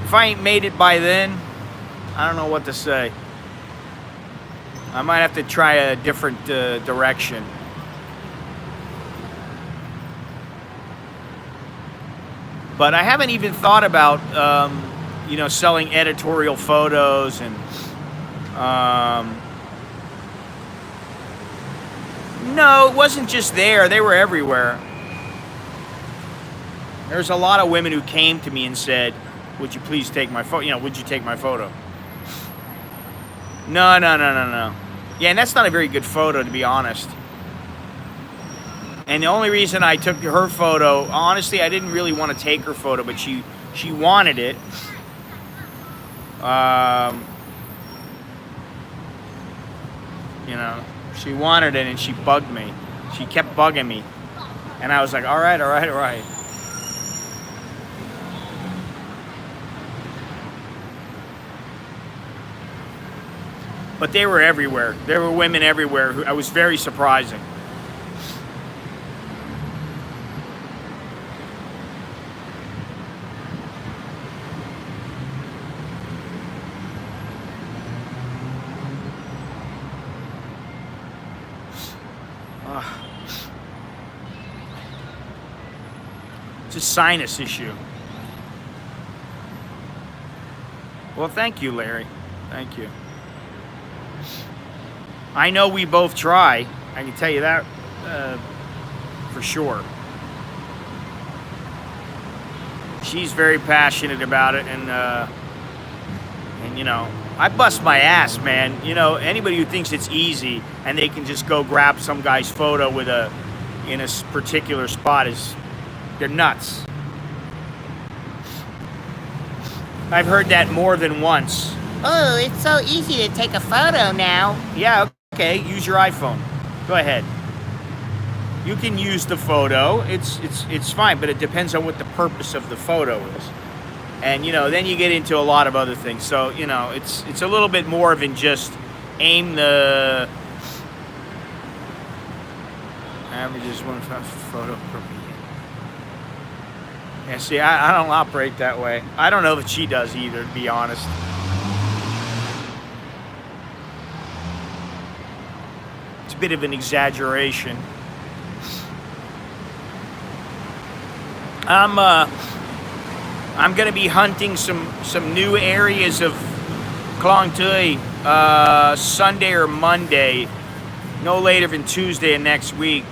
If I ain't made it by then, I don't know what to say. I might have to try a different direction. But I haven't even thought about, you know, selling editorial photos and, no, it wasn't just there. They were everywhere. There's a lot of women who came to me and said, would you please take my photo? You know, would you take my photo? No. Yeah, and that's not a very good photo, to be honest. And the only reason I took her photo, honestly, I didn't really want to take her photo, but she wanted it. You know, she wanted it and she bugged me. She kept bugging me. And I was like, all right. But they were everywhere. There were women everywhere. I was very surprising. It's a sinus issue. Well, thank you, Larry. Thank you. I know we both try. I can tell you that for sure. She's very passionate about it, and you know, I bust my ass, man. You know, anybody who thinks it's easy and they can just go grab some guy's photo with in a particular spot they're nuts. I've heard that more than once. Oh, it's so easy to take a photo now. Yeah, okay, use your iPhone. Go ahead. You can use the photo. It's fine, but it depends on what the purpose of the photo is. And, you know, then you get into a lot of other things. So, you know, it's a little bit more than just aim the averages one photo per minute. Yeah, see, I don't operate that way. I don't know that she does either, to be honest. It's a bit of an exaggeration. I'm going to be hunting some new areas of Klong Tui Sunday or Monday. no later than Tuesday of next week,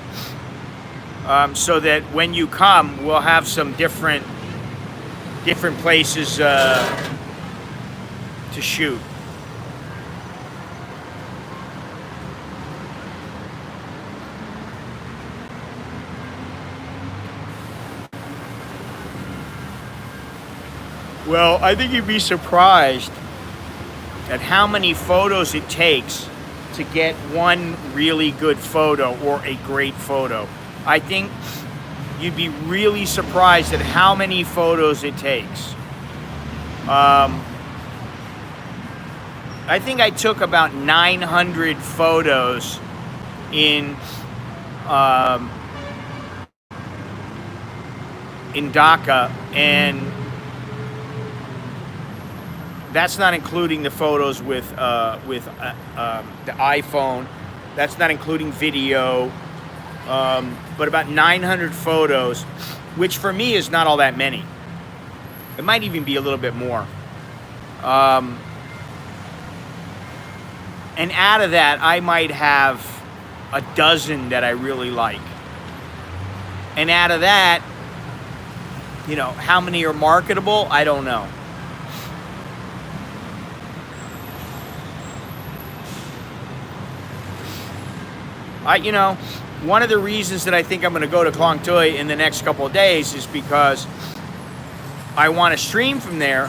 so that when you come, we'll have some different places to shoot. Well, I think you'd be surprised at how many photos it takes to get one really good photo or a great photo. I think you'd be really surprised at how many photos it takes. I think I took about 900 photos in Dhaka, and that's not including the photos with the iPhone. That's not including video. But about 900 photos, which for me is not all that many. It might even be a little bit more. And out of that, I might have a dozen that I really like. And out of that, you know, how many are marketable? I don't know. You know, one of the reasons that I think I'm going to go to Klong Toi in the next couple of days is because I want to stream from there,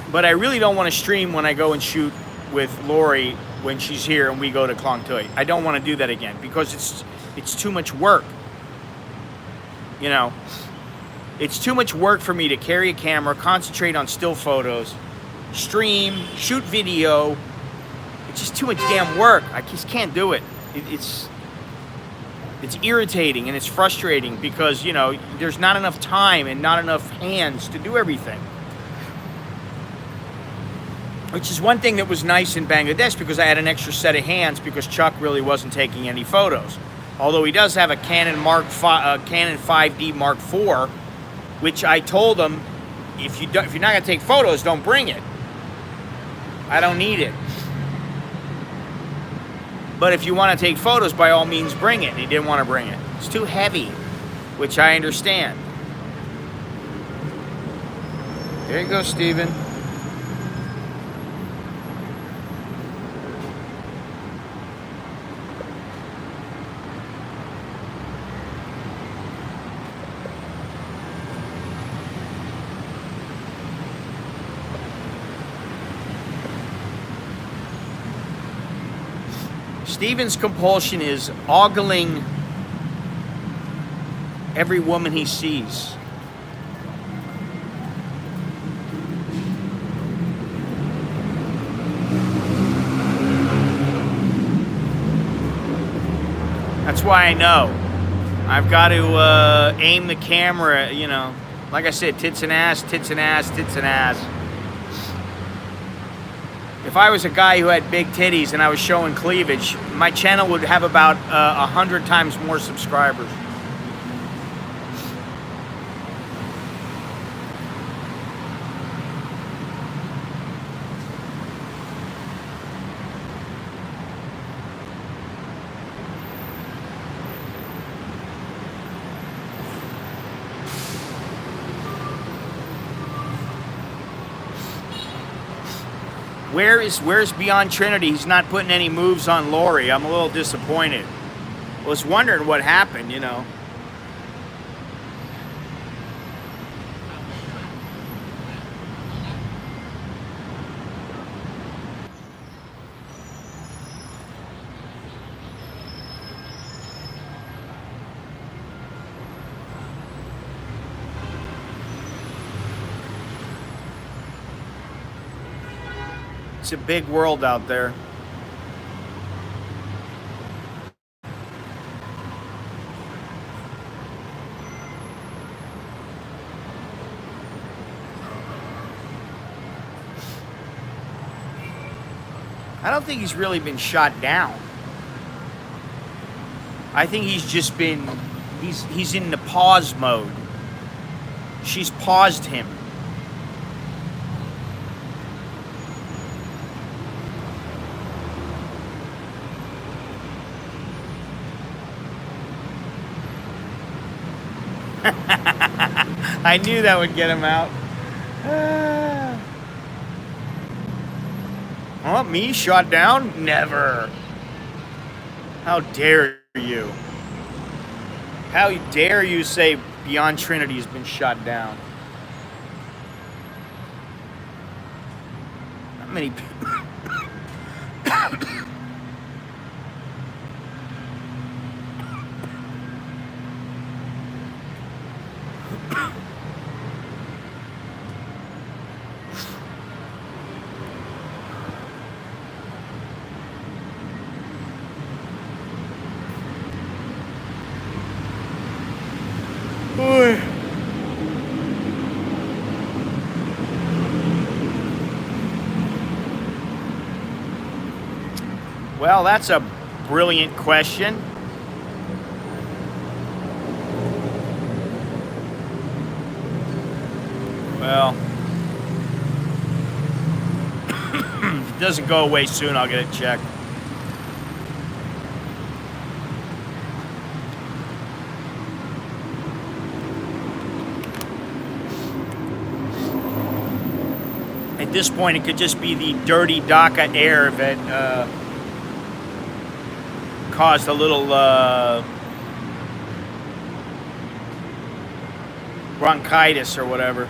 but I really don't want to stream when I go and shoot with Lori when she's here and we go to Klong Toi. I don't want to do that again because it's too much work. You know, it's too much work for me to carry a camera, concentrate on still photos, stream, shoot video. It's just too much damn work. I just can't do it. It's irritating and it's frustrating because, you know, there's not enough time and not enough hands to do everything. Which is one thing that was nice in Bangladesh because I had an extra set of hands because Chuck really wasn't taking any photos. Although he does have a Canon 5D Mark IV, which I told him, if you're not going to take photos, don't bring it. I don't need it. But if you want to take photos, by all means, bring it. He didn't want to bring it. It's too heavy, which I understand. There you go, Steven. Steven's compulsion is ogling every woman he sees. That's why I know. I've got to aim the camera, you know. Like I said, tits and ass, tits and ass, tits and ass. If I was a guy who had big titties and I was showing cleavage, my channel would have about 100 times more subscribers. Where's Beyond Trinity? He's not putting any moves on Lori. I'm a little disappointed. I was wondering what happened, you know. It's a big world out there. I don't think he's really been shot down. I think he's just been, he's in the pause mode. She's paused him. I knew that would get him out. Oh, me shot down? Never. How dare you? How dare you say Beyond Trinity has been shot down? Not many people. Well, that's a brilliant question. Well, if it doesn't go away soon, I'll get it checked. At this point, it could just be the dirty Dhaka air that caused a little bronchitis or whatever.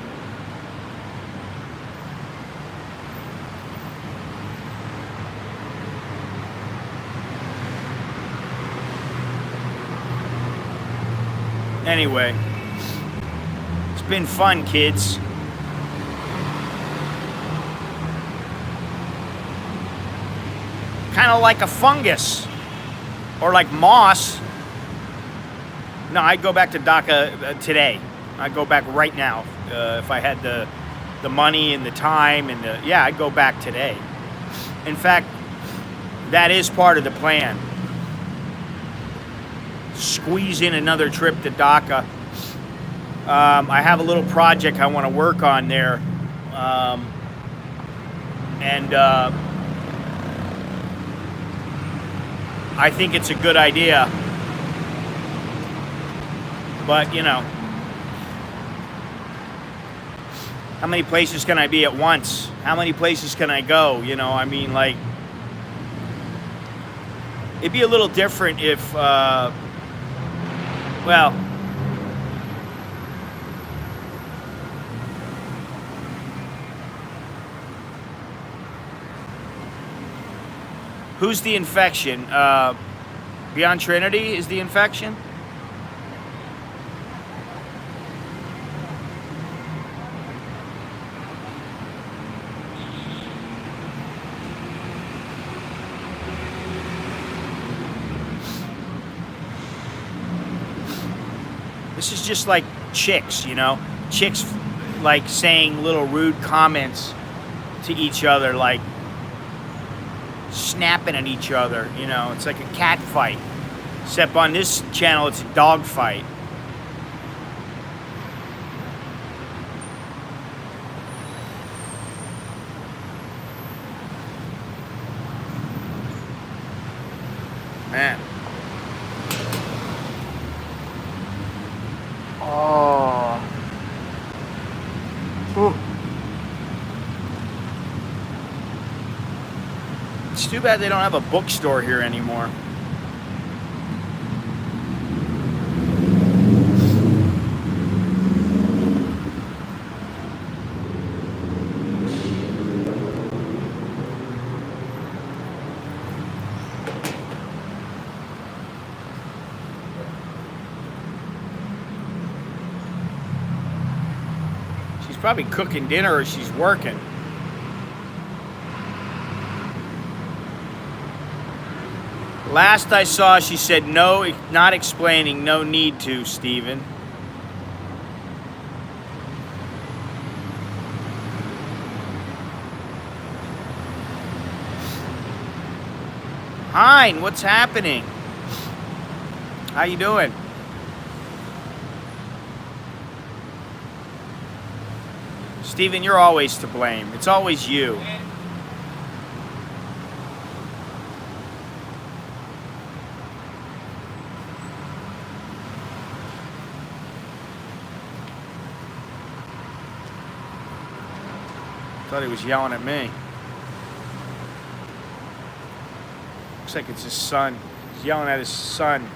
Anyway, it's been fun, kids. Kind of like a fungus or like moss. No, I'd go back to Dhaka today. I'd go back right now if I had the money and the time and yeah, I'd go back today. In fact, that is part of the plan. Squeeze in another trip to Dhaka. I have a little project I want to work on there. I think it's a good idea. But, you know, how many places can I be at once? How many places can I go? You know, I mean, like, it'd be a little different if, well, who's the infection? Beyond Trinity is the infection? This is just like chicks, you know? Chicks like saying little rude comments to each other, like snapping at each other, you know? It's like a cat fight. Except on this channel, it's a dog fight. Man. Oh. Ooh. It's too bad they don't have a bookstore here anymore. Probably cooking dinner or she's working. Last I saw, she said no, not explaining, no need to, Stephen. Hein, what's happening? How you doing? Stephen, you're always to blame. It's always you. Thought he was yelling at me. Looks like it's his son. He's yelling at his son.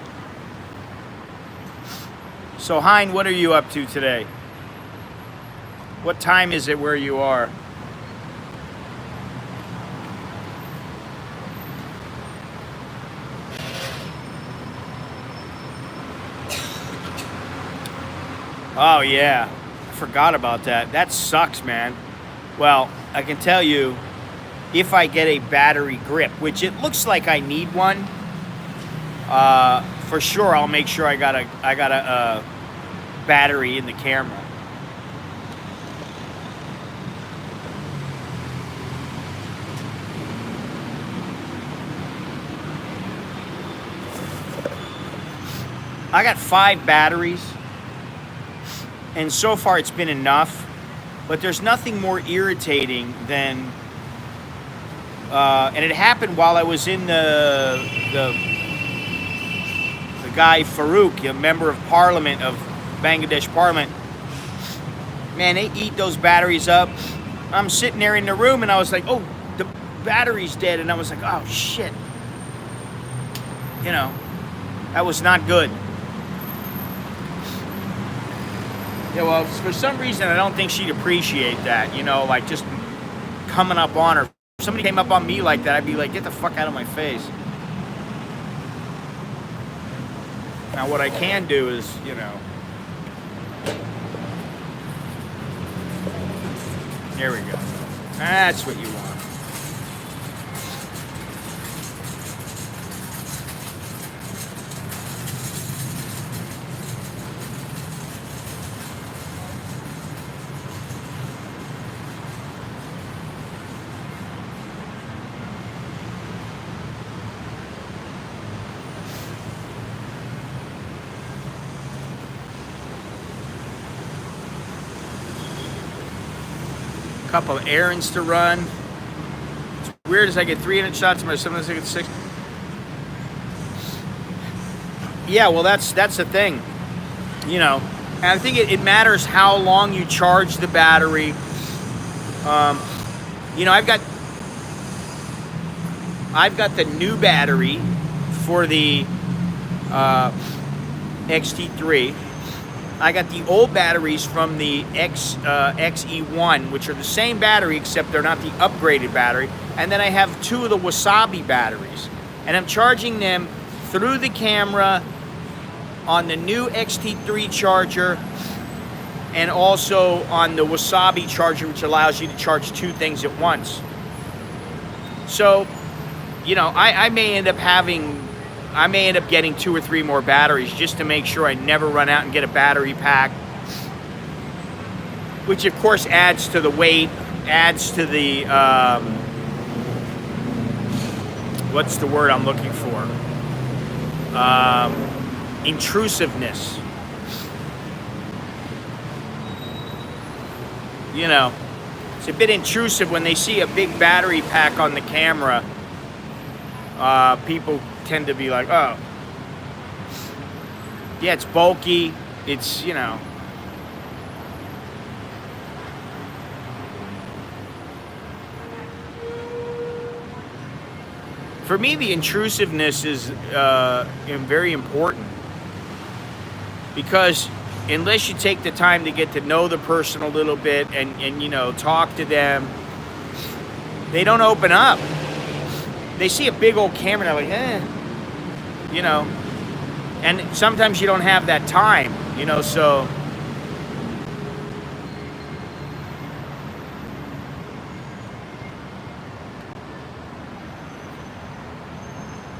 So, Hein, what are you up to today? What time is it where you are? Oh, yeah. I forgot about that. That sucks, man. Well, I can tell you, if I get a battery grip, which it looks like I need one, for sure I'll make sure I got a battery in the camera. I got 5 batteries, and so far it's been enough, but there's nothing more irritating than, and it happened while I was in the guy Farouk, a member of parliament of Bangladesh parliament. Man, they eat those batteries up. I'm sitting there in the room and I was like, oh, the battery's dead. And I was like, oh shit. You know, that was not good. Yeah, well, for some reason, I don't think she'd appreciate that, you know, like just coming up on her. If somebody came up on me like that, I'd be like, get the fuck out of my face. Now, what I can do is, you know, here we go. That's what you want. Couple of errands to run. It's weird as I get 300 shots and sometimes I get 6. Yeah, well, that's the thing, you know. And I think it matters how long you charge the battery. You know, I've got the new battery for the XT3. I got the old batteries from the XE1, which are the same battery, except they're not the upgraded battery. And then I have 2 of the Wasabi batteries. And I'm charging them through the camera on the new XT3 charger and also on the Wasabi charger, which allows you to charge 2 things at once. So, you know, I may end up getting 2 or 3 more batteries just to make sure I never run out and get a battery pack, which of course adds to the weight, adds to the, what's the word I'm looking for? Intrusiveness. You know, it's a bit intrusive when they see a big battery pack on the camera. People tend to be like, oh, yeah, it's bulky, it's, you know. For me, the intrusiveness is very important, because unless you take the time to get to know the person a little bit and you know, talk to them, they don't open up. They see a big old camera and they're like, you know, and sometimes you don't have that time, you know, so.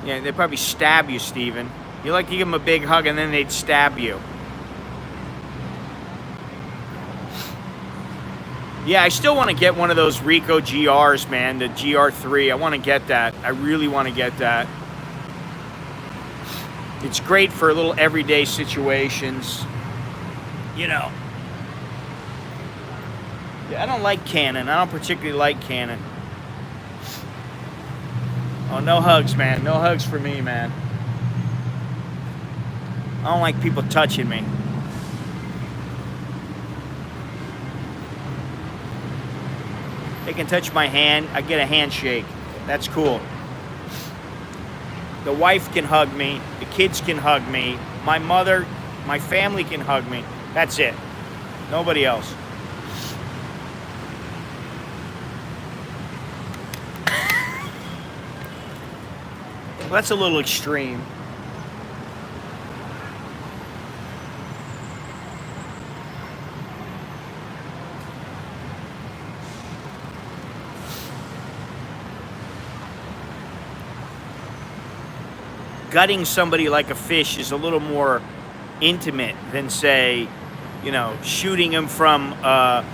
Yeah, they'd probably stab you, Steven. You like to give them a big hug and then they'd stab you. Yeah, I still want to get one of those Ricoh GRs, man, the GR3. I want to get that. I really want to get that. It's great for little everyday situations, you know. Yeah, I don't like Canon. I don't particularly like Canon. Oh, no hugs, man. No hugs for me, man. I don't like people touching me. They can touch my hand. I get a handshake. That's cool. The wife can hug me. The kids can hug me. My mother, my family can hug me. That's it. Nobody else. Well, that's a little extreme. Gutting somebody like a fish is a little more intimate than, say, you know, shooting them from a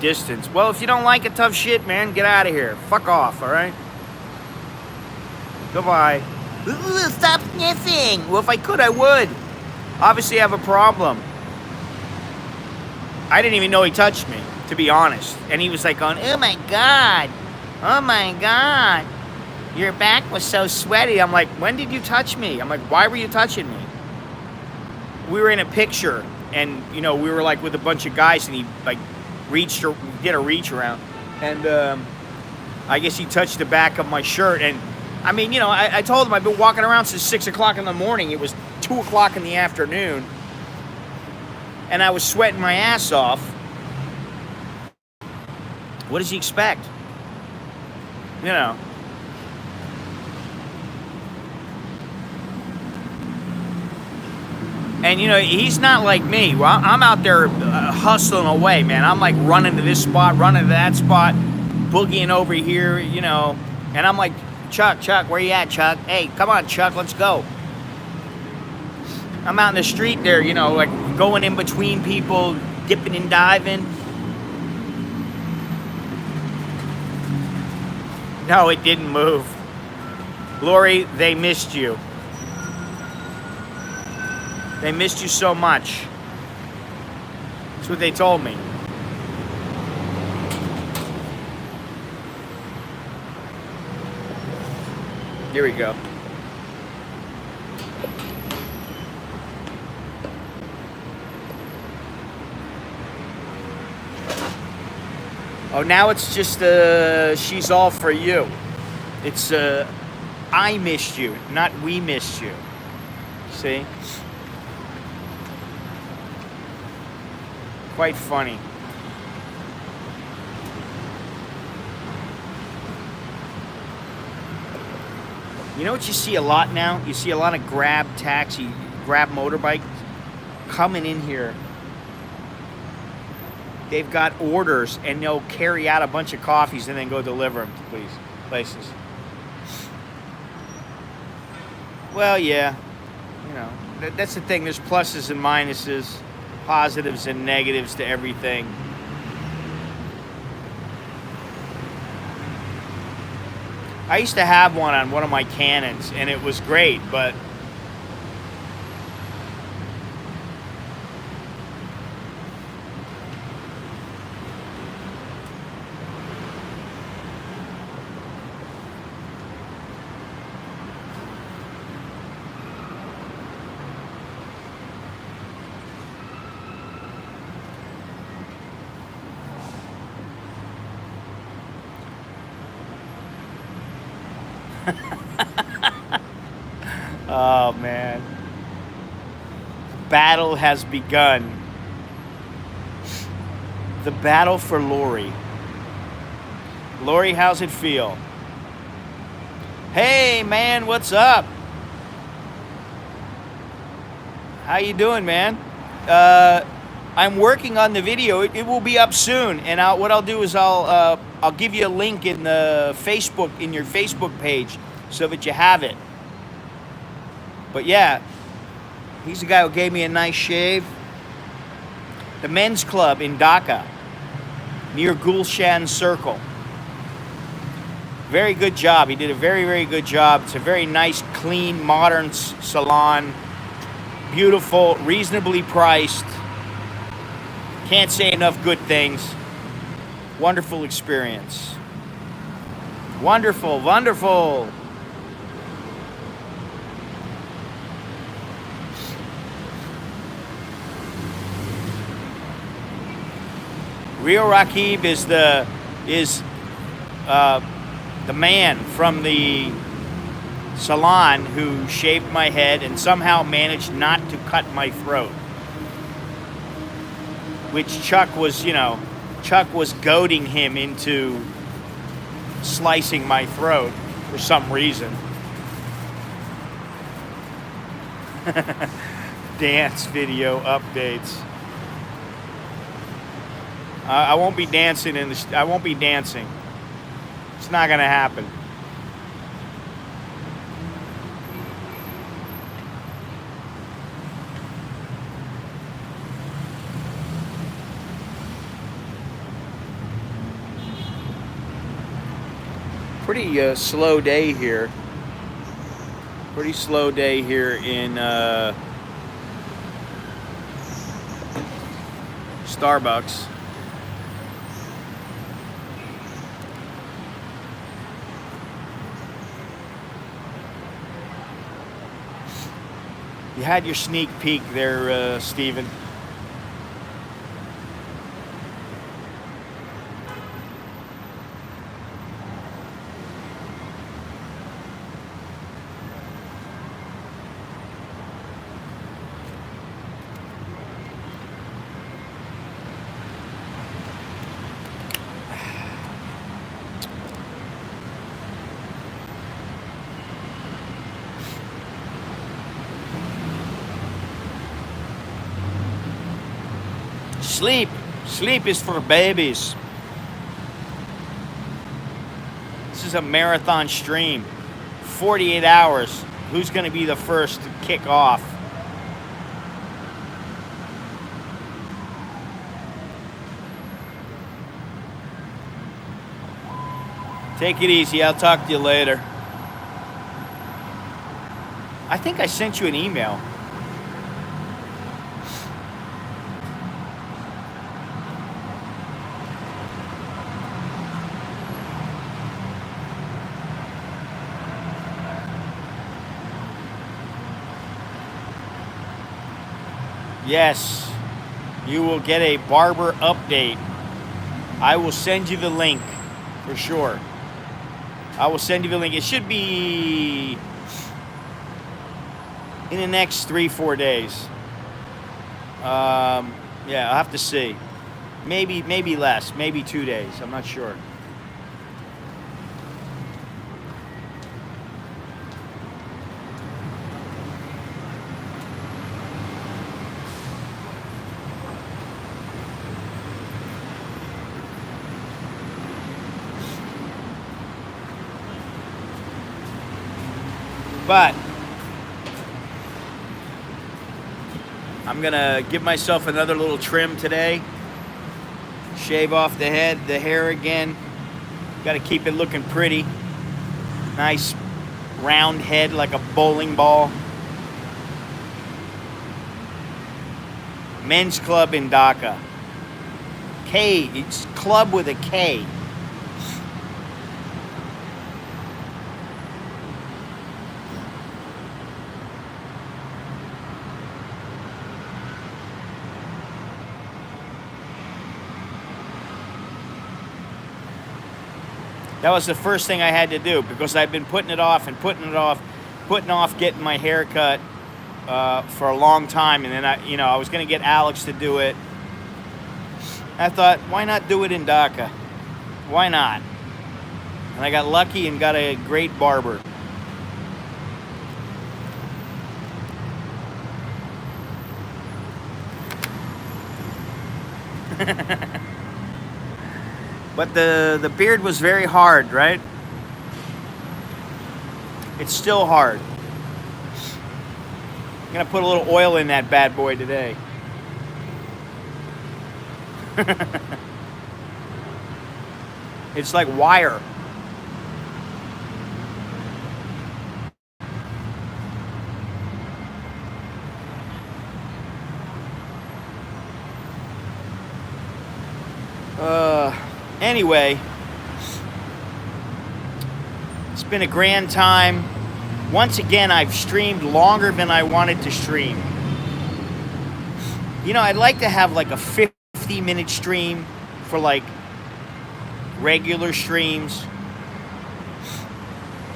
distance. Well, if you don't like it, tough shit, man, get out of here. Fuck off, all right? Goodbye. Ooh, stop sniffing. Well, if I could, I would. Obviously, I have a problem. I didn't even know he touched me, to be honest. And he was like on, Oh my God. Oh my God. Your back was so sweaty. I'm like, when did you touch me? I'm like, why were you touching me? We were in a picture, and, you know, we were like with a bunch of guys, and he like did a reach around. And I guess he touched the back of my shirt. And I mean, you know, I told him I've been walking around since 6 o'clock in the morning. It was 2 o'clock in the afternoon. And I was sweating my ass off. What does he expect? You know. And, you know, he's not like me. Well, I'm out there hustling away, man. I'm like running to this spot, running to that spot, boogieing over here, you know. And I'm like, Chuck, where you at, Chuck? Hey, come on, Chuck, let's go. I'm out in the street there, you know, like going in between people, dipping and diving. No, it didn't move. Lori, they missed you. They missed you so much. That's what they told me. Here we go. Oh, now it's just she's all for you. It's I missed you, not we missed you. See? Quite funny. You know what you see a lot now? You see a lot of grab motorbikes coming in here. They've got orders, and they'll carry out a bunch of coffees and then go deliver them to places. Well, yeah, you know, that's the thing. There's pluses and minuses, positives and negatives to everything. I used to have one on one of my Canons, and it was great, but oh man, battle has begun. The battle for Lori. Lori, how's it feel? Hey man, what's up? How you doing, man? I'm working on the video. It will be up soon, and what I'll do is I'll give you a link in the Facebook, in your Facebook page, so that you have it. But yeah, he's the guy who gave me a nice shave. The men's club in Dhaka, near Gulshan Circle. Very good job. He did a very, very good job. It's a very nice, clean, modern salon. Beautiful, reasonably priced. Can't say enough good things. Wonderful experience. Wonderful, wonderful. Rio Rakib is the man from the salon who shaved my head and somehow managed not to cut my throat. Which Chuck was, Chuck was goading him into slicing my throat for some reason. Dance video updates. I won't be dancing I won't be dancing. It's not gonna happen. Pretty slow day here. Pretty slow day here in Starbucks. You had your sneak peek there, Steven. Sleep. Sleep is for babies. This is a marathon stream. 48 hours. Who's going to be the first to kick off? Take it easy. I'll talk to you later. I think I sent you an email. Yes, you will get a barber update. I will send you the link for sure. I will send you the link. It should be in the next 3-4 days. Yeah, I'll have to see. Maybe less. Maybe 2 days. I'm not sure. But I'm gonna give myself another little trim today. Shave off the head, the hair again. Got to keep it looking pretty. Nice round head like a bowling ball. Men's club in Dhaka. K, it's club with a K. That was the first thing I had to do because I've been putting off getting my hair cut for a long time, and then I was going to get Alex to do it. I thought, why not do it in Dhaka? Why not? And I got lucky and got a great barber. But the beard was very hard, right? It's still hard. I'm gonna put a little oil in that bad boy today. It's like wire. Anyway, it's been a grand time. Once again, I've streamed longer than I wanted to stream. You know, I'd like to have like a 50-minute stream, for like regular streams,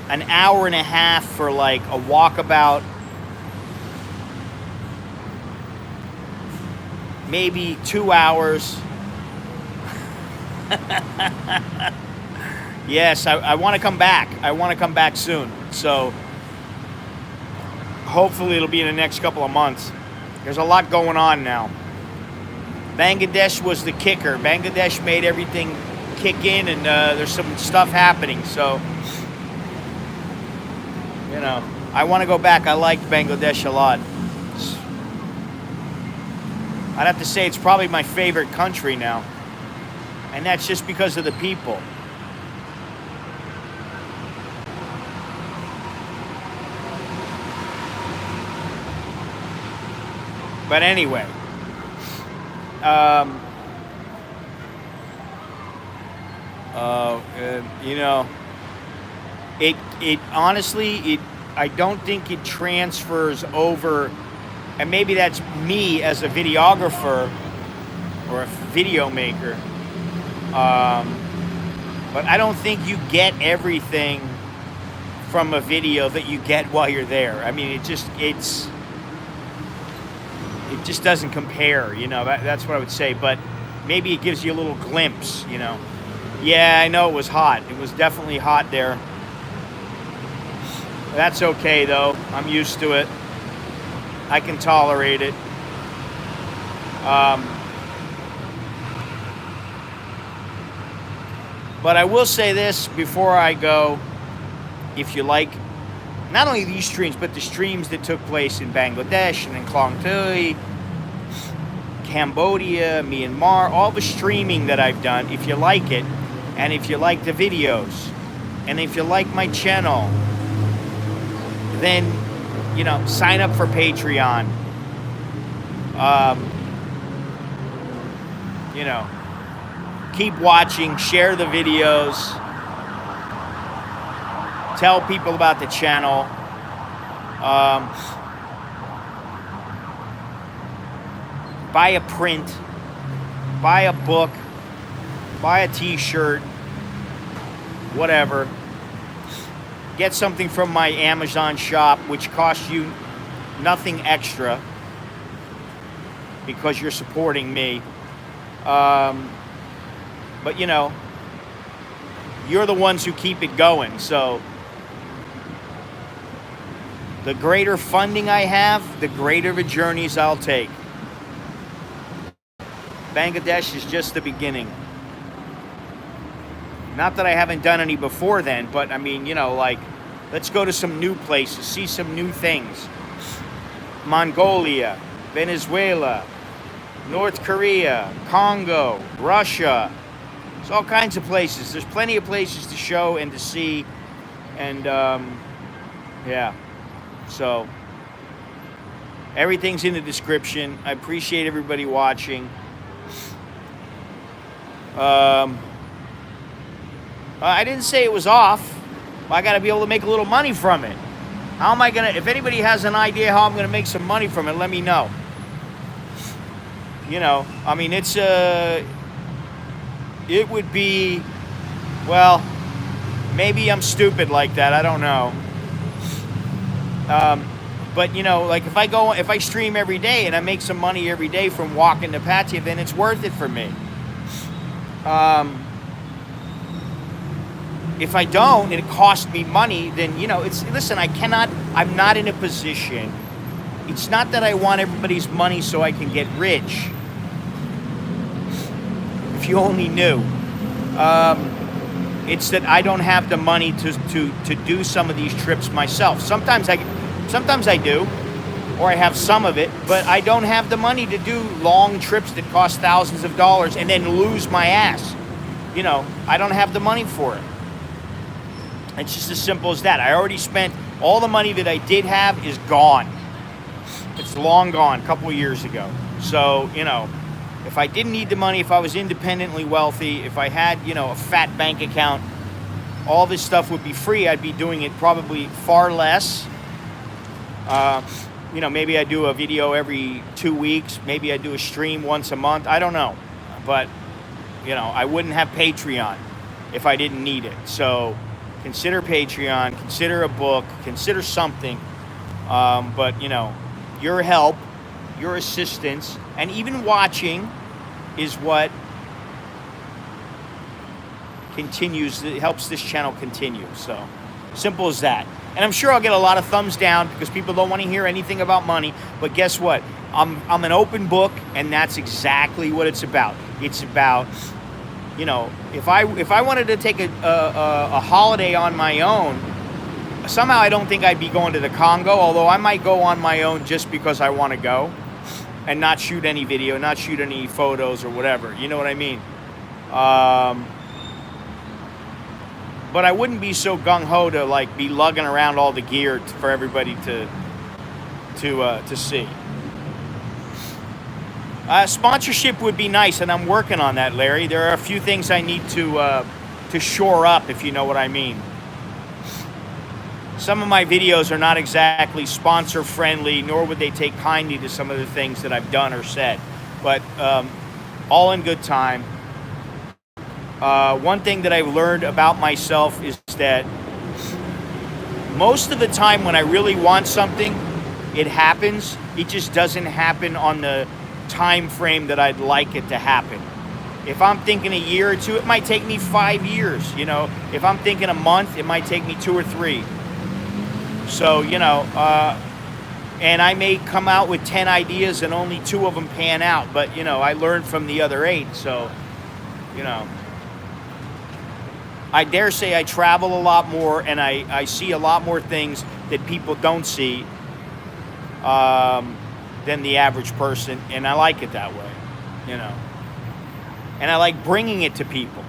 an hour and a half for like a walkabout, maybe 2 hours. Yes, I want to come back. I want to come back soon. So hopefully it'll be in the next couple of months. There's a lot going on now. Bangladesh was the kicker. Bangladesh made everything kick in, and there's some stuff happening. So, you know, I want to go back. I liked Bangladesh a lot. I'd have to say it's probably my favorite country now. And that's just because of the people. But anyway, you know, it honestly, I don't think it transfers over, and maybe that's me as a videographer or a video maker, but I don't think you get everything from a video that you get while you're there. I mean, it just doesn't compare, you know. That's what I would say, but maybe it gives you a little glimpse, you know. Yeah, I know it was hot. It was definitely hot there. That's okay, though. I'm used to it. I can tolerate it. But I will say this before I go. If you like not only these streams, but the streams that took place in Bangladesh and in Klong Tui, Cambodia, Myanmar, all the streaming that I've done, if you like it, and if you like the videos, and if you like my channel, then, you know, sign up for Patreon. You know, keep watching, share the videos, tell people about the channel. Buy a print, buy a book, buy a t-shirt, whatever. Get something from my Amazon shop, which costs you nothing extra because you're supporting me. But you know, you're the ones who keep it going. So the greater funding I have, the greater the journeys I'll take. Bangladesh is just the beginning. Not that I haven't done any before then, but I mean, you know, like, let's go to some new places, see some new things. Mongolia, Venezuela, North Korea, Congo, Russia. It's all kinds of places. There's plenty of places to show and to see. And, yeah. So, everything's in the description. I appreciate everybody watching. I didn't say it was off. I got to be able to make a little money from it. How am I going to, if anybody has an idea how I'm going to make some money from it, let me know. You know, I mean, it would be, well, maybe I'm stupid like that. I don't know. But, you know, like if I stream every day and I make some money every day from walking to Pattaya, then it's worth it for me. If I don't, and it costs me money, then, you know, listen, I'm not in a position. It's not that I want everybody's money so I can get rich. If you only knew. It's that I don't have the money to do some of these trips myself. Sometimes I do, or I have some of it, but I don't have the money to do long trips that cost thousands of dollars and then lose my ass. You know, I don't have the money for it. It's just as simple as that. I already spent all the money that I did have is gone. It's long gone, a couple of years ago. So, you know, if I didn't need the money, if I was independently wealthy, if I had, you know, a fat bank account, all this stuff would be free. I'd be doing it probably far less. You know, maybe I do a video every 2 weeks. Maybe I do a stream once a month. I don't know. But I wouldn't have Patreon if I didn't need it. So consider Patreon, consider a book, consider something. But your help, your assistance, and even watching is what helps this channel continue. So simple as that. And I'm sure I'll get a lot of thumbs down because people don't want to hear anything about money. But guess what? I'm an open book, and that's exactly what it's about. It's about, if I wanted to take a holiday on my own, somehow I don't think I'd be going to the Congo, although I might go on my own just because I want to go and not shoot any video, not shoot any photos or whatever. You know what I mean? But I wouldn't be so gung-ho to be lugging around all the gear for everybody to see. Sponsorship would be nice, and I'm working on that, Larry. There are a few things I need to shore up, if you know what I mean. Some of my videos are not exactly sponsor-friendly, nor would they take kindly to some of the things that I've done or said. But all in good time. One thing that I've learned about myself is that most of the time when I really want something, it happens. It just doesn't happen on the time frame that I'd like it to happen. If I'm thinking a year or two, it might take me 5 years. If I'm thinking a month, it might take me 2 or 3. So, and I may come out with 10 ideas and only 2 of them pan out. But, I learned from the other 8. So, I dare say I travel a lot more, and I see a lot more things that people don't see than the average person, and I like it that way, And I like bringing it to people,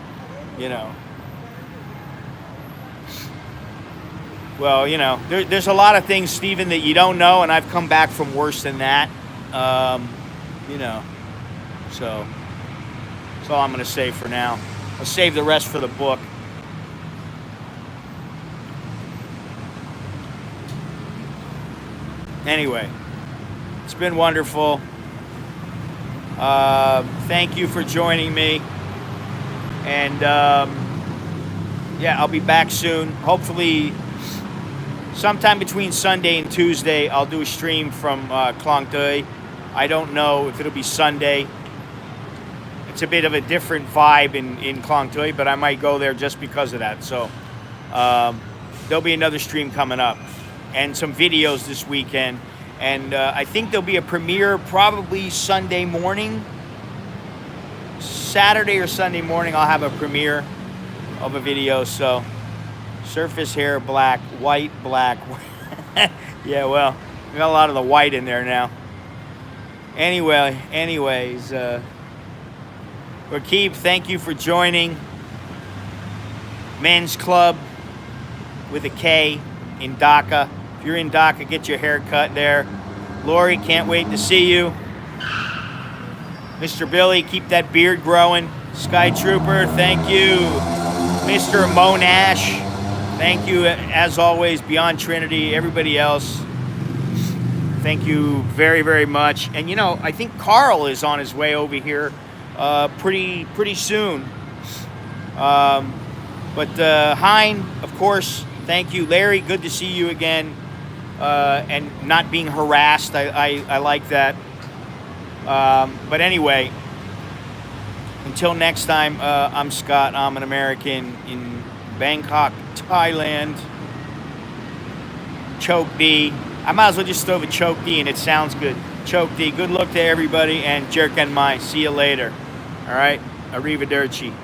Well, there's a lot of things, Stephen, that you don't know, and I've come back from worse than that, So that's all I'm going to say for now. I'll save the rest for the book. Anyway, it's been wonderful. Thank you for joining me. And I'll be back soon. Hopefully, sometime between Sunday and Tuesday, I'll do a stream from Klong Tuy. I don't know if it'll be Sunday. It's a bit of a different vibe in Klong Tuy, but I might go there just because of that. So there'll be another stream coming up. And some videos this weekend, and I think there'll be a premiere probably Sunday morning. Saturday or Sunday morning I'll have a premiere of a video. So surface hair black, white, black. Yeah, well, we got a lot of the white in there now. Anyways, Rakib, thank you for joining Men's Club with a K in Dhaka. If you're in Dhaka, get your hair cut there. Lori, can't wait to see you. Mr. Billy, keep that beard growing. Sky Trooper, thank you. Mr. Monash, thank you as always. Beyond Trinity, everybody else, thank you very, very much. And I think Carl is on his way over here pretty soon. But Hein, of course, thank you. Larry, good to see you again. And not being harassed. I like that. But anyway, until next time, I'm Scott. I'm an American in Bangkok, Thailand. Choke D. I might as well just throw the Choke D and it sounds good. Choke D. Good luck to everybody, and Jerk and Mai. See you later. All right. Arrivederci.